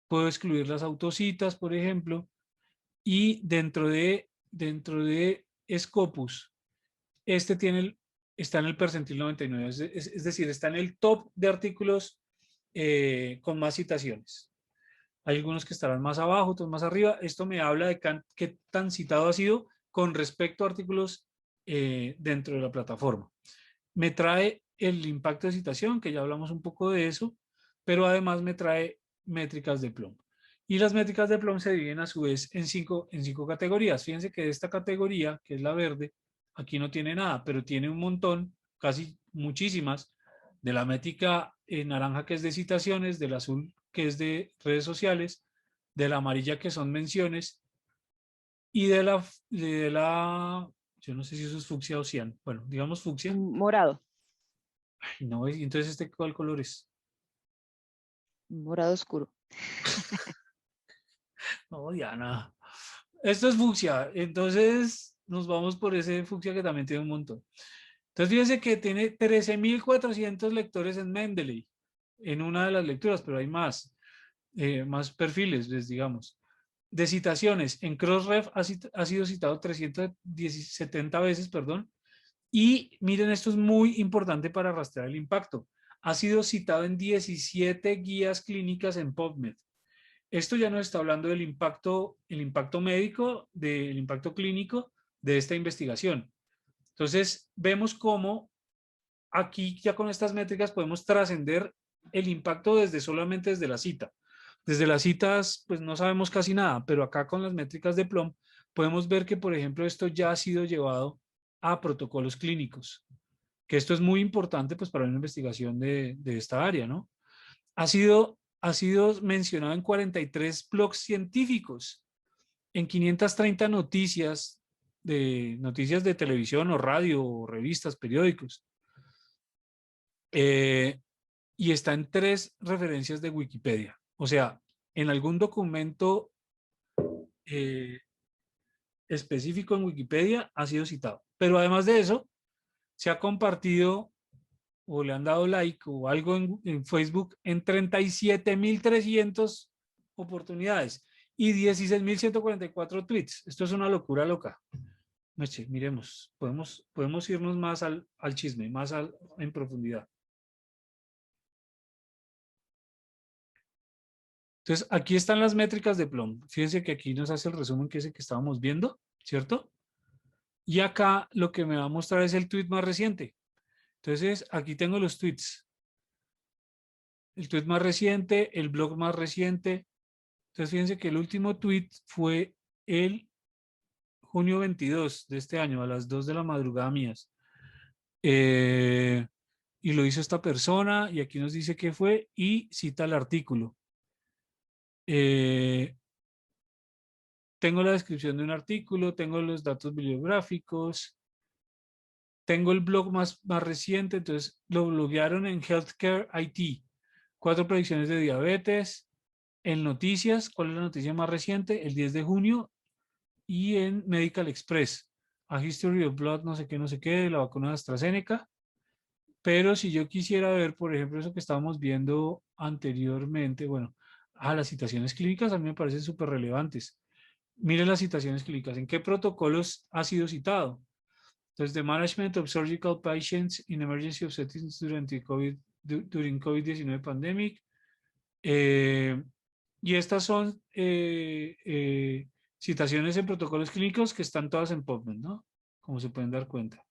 Puedo excluir las autocitas, por ejemplo, y dentro de Scopus, este está en el percentil 99, es decir, está en el top de artículos con más citaciones. Hay algunos que estarán más abajo, otros más arriba. Esto me habla de qué tan citado ha sido con respecto a artículos dentro de la plataforma. Me trae el impacto de citación, que ya hablamos un poco de eso, pero además me trae métricas de PLOM. Y las métricas de PLOM se dividen a su vez en cinco categorías. Fíjense que esta categoría, que es la verde, aquí no tiene nada, pero tiene un montón, casi muchísimas, de la métrica naranja que es de citaciones, del azul que es de redes sociales, de la amarilla que son menciones y de la yo no sé si eso es fucsia o cian, bueno, digamos fucsia. Morado, Ay, no, entonces ¿cuál color es? morado oscuro. No, Diana. Esto es fucsia, entonces nos vamos por ese fucsia que también tiene un montón. Entonces fíjense que tiene 13.400 lectores en Mendeley, en una de las lecturas, pero hay más perfiles, digamos. De citaciones, en Crossref ha sido citado 370 veces, perdón, y miren, esto es muy importante para rastrear el impacto. Ha sido citado en 17 guías clínicas en PubMed. Esto ya nos está hablando del impacto, el impacto médico, del impacto clínico de esta investigación. Entonces, vemos cómo aquí ya con estas métricas podemos trascender el impacto solamente desde la cita. Desde las citas, pues no sabemos casi nada, pero acá con las métricas de PLOM podemos ver que, por ejemplo, esto ya ha sido llevado a protocolos clínicos, que esto es muy importante pues para una investigación de esta área, ¿no? Ha sido mencionado en 43 blogs científicos, en 530 noticias de televisión o radio o revistas, periódicos. Y está en 3 referencias de Wikipedia. O sea, en algún documento específico en Wikipedia ha sido citado. Pero además de eso, se ha compartido o le han dado like o algo en Facebook en 37.300 oportunidades y 16.144 tweets. Esto es una locura loca. Miremos, podemos irnos más al chisme, más en profundidad. Entonces, aquí están las métricas de PLOM. Fíjense que aquí nos hace el resumen que es el que estábamos viendo, ¿cierto? Y acá lo que me va a mostrar es el tweet más reciente. Entonces, aquí tengo los tweets. El tweet más reciente, el blog más reciente. Entonces, fíjense que el último tweet fue el junio 22 de este año, a las 2 de la madrugada mías. Y lo hizo esta persona, y aquí nos dice qué fue, y cita el artículo. Tengo la descripción de un artículo, tengo los datos bibliográficos, tengo el blog más reciente, entonces lo bloguearon en Healthcare IT. 4 predicciones de diabetes. En noticias, ¿cuál es la noticia más reciente? El 10 de junio. Y en Medical Express, A History of Blood, no sé qué, de la vacuna de AstraZeneca. Pero si yo quisiera ver, por ejemplo, eso que estábamos viendo anteriormente, bueno, las citaciones clínicas a mí me parecen súper relevantes. Miren las citaciones clínicas, ¿en qué protocolos ha sido citado? Entonces, the management of surgical patients in emergency of settings during COVID-19 pandemic. Y estas son citaciones en protocolos clínicos que están todas en PubMed, ¿no? Como se pueden dar cuenta.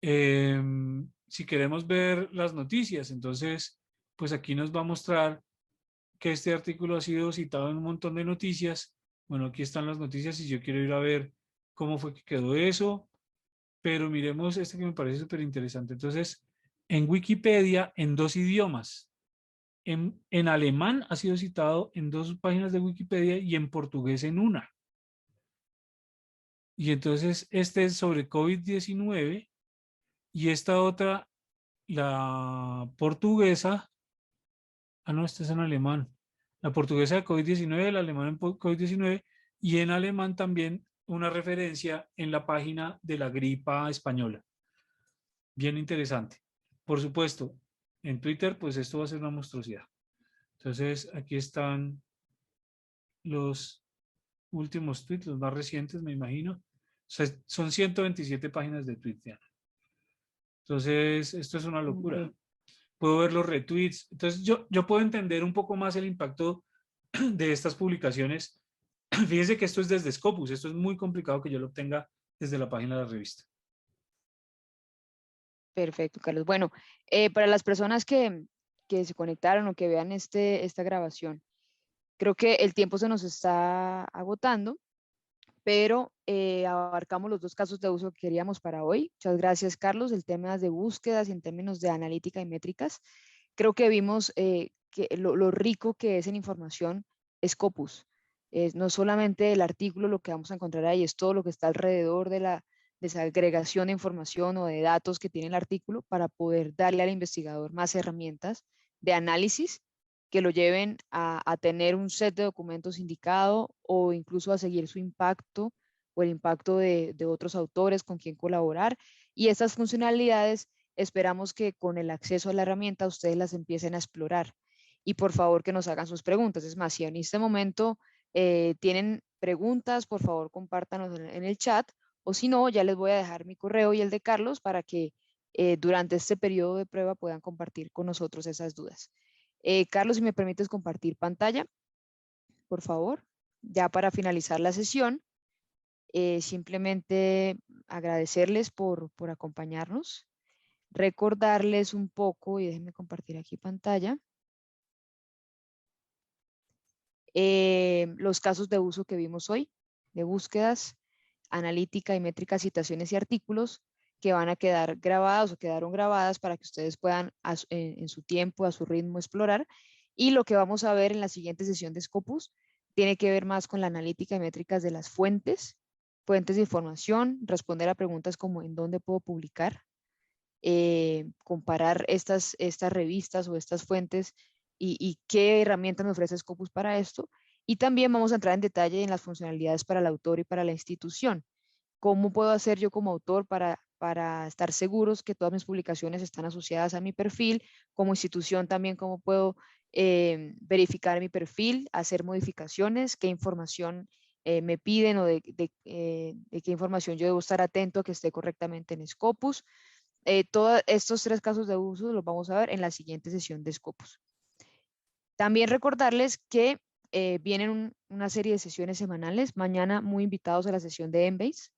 Si queremos ver las noticias, entonces, pues aquí nos va a mostrar que este artículo ha sido citado en un montón de noticias. Bueno, aquí están las noticias y yo quiero ir a ver cómo fue que quedó eso, pero miremos este que me parece súper interesante. Entonces, en Wikipedia, en 2 idiomas. En alemán ha sido citado en 2 páginas de Wikipedia y en portugués en una. Y entonces este es sobre COVID-19 y esta otra, la portuguesa, no, esta es en alemán. La portuguesa de COVID-19, el alemán en COVID-19 y en alemán también una referencia en la página de la gripa española. Bien interesante. Por supuesto, en Twitter, pues esto va a ser una monstruosidad. Entonces, aquí están los últimos tweets, los más recientes, me imagino. O sea, son 127 páginas de tweets, Diana. Entonces, esto es una locura. Puedo ver los retweets. Entonces, yo puedo entender un poco más el impacto de estas publicaciones. Fíjense que esto es desde Scopus. Esto es muy complicado que yo lo obtenga desde la página de la revista. Perfecto, Carlos. Bueno, para las personas que se conectaron o que vean esta grabación, creo que el tiempo se nos está agotando, pero abarcamos los 2 casos de uso que queríamos para hoy. Muchas gracias, Carlos. El tema de búsquedas y en términos de analítica y métricas. Creo que vimos que lo rico que es en información Scopus. No solamente el artículo, lo que vamos a encontrar ahí, es todo lo que está alrededor de la desagregación de información o de datos que tiene el artículo para poder darle al investigador más herramientas de análisis que lo lleven a tener un set de documentos indicado o incluso a seguir su impacto o el impacto de otros autores con quien colaborar. Y estas funcionalidades esperamos que con el acceso a la herramienta ustedes las empiecen a explorar. Y por favor que nos hagan sus preguntas. Es más, si en este momento tienen preguntas, por favor compártanos en el chat. O si no, ya les voy a dejar mi correo y el de Carlos para que durante este periodo de prueba puedan compartir con nosotros esas dudas. Carlos, si me permites compartir pantalla, por favor. Ya para finalizar la sesión, simplemente agradecerles por acompañarnos, recordarles un poco, y déjenme compartir aquí pantalla, los casos de uso que vimos hoy, de búsquedas, analítica y métrica, citaciones y artículos que van a quedar grabadas o quedaron grabadas para que ustedes puedan en su tiempo, a su ritmo, explorar. Y lo que vamos a ver en la siguiente sesión de Scopus tiene que ver más con la analítica y métricas de las fuentes, fuentes de información, responder a preguntas como en dónde puedo publicar, comparar estas revistas o estas fuentes y qué herramientas me ofrece Scopus para esto. Y también vamos a entrar en detalle en las funcionalidades para el autor y para la institución. ¿Cómo puedo hacer yo como autor para estar seguros que todas mis publicaciones están asociadas a mi perfil? Como institución también, ¿cómo puedo verificar mi perfil, hacer modificaciones, qué información me piden o de qué información yo debo estar atento a que esté correctamente en Scopus? Todos estos 3 casos de uso los vamos a ver en la siguiente sesión de Scopus. También recordarles que vienen una serie de sesiones semanales. Mañana muy invitados a la sesión de Embase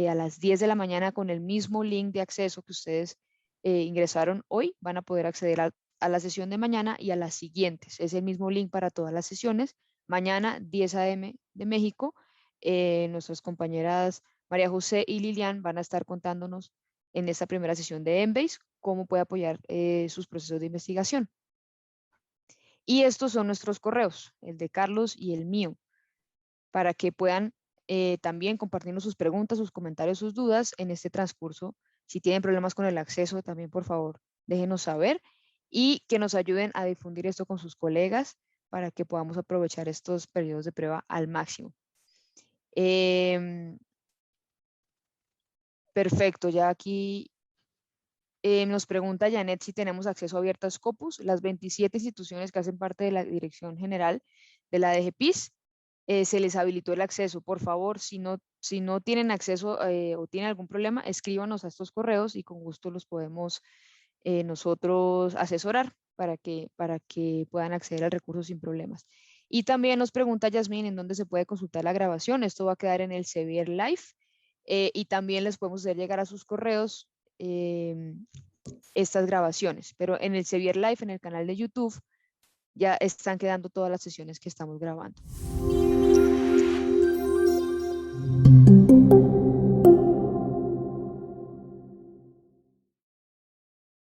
a las 10 de la mañana con el mismo link de acceso que ustedes ingresaron hoy. Van a poder acceder a la sesión de mañana y a las siguientes. Es el mismo link para todas las sesiones. Mañana 10 a.m. de México. Nuestras compañeras María José y Lilian van a estar contándonos en esta primera sesión de Embase cómo puede apoyar sus procesos de investigación. Y estos son nuestros correos, el de Carlos y el mío, para que puedan también compartirnos sus preguntas, sus comentarios, sus dudas en este transcurso. Si tienen problemas con el acceso, también por favor déjenos saber y que nos ayuden a difundir esto con sus colegas para que podamos aprovechar estos periodos de prueba al máximo. Perfecto, ya aquí nos pregunta Janet si tenemos acceso abierto a Scopus. Las 27 instituciones que hacen parte de la Dirección General de la DGPIS se les habilitó el acceso. Por favor, si no tienen acceso o tienen algún problema, escríbanos a estos correos y con gusto los podemos nosotros asesorar para que puedan acceder al recurso sin problemas. Y también nos pregunta Yasmín en dónde se puede consultar la grabación. Esto va a quedar en el Sevier Live y también les podemos hacer llegar a sus correos estas grabaciones. Pero en el Sevier Live, en el canal de YouTube, ya están quedando todas las sesiones que estamos grabando.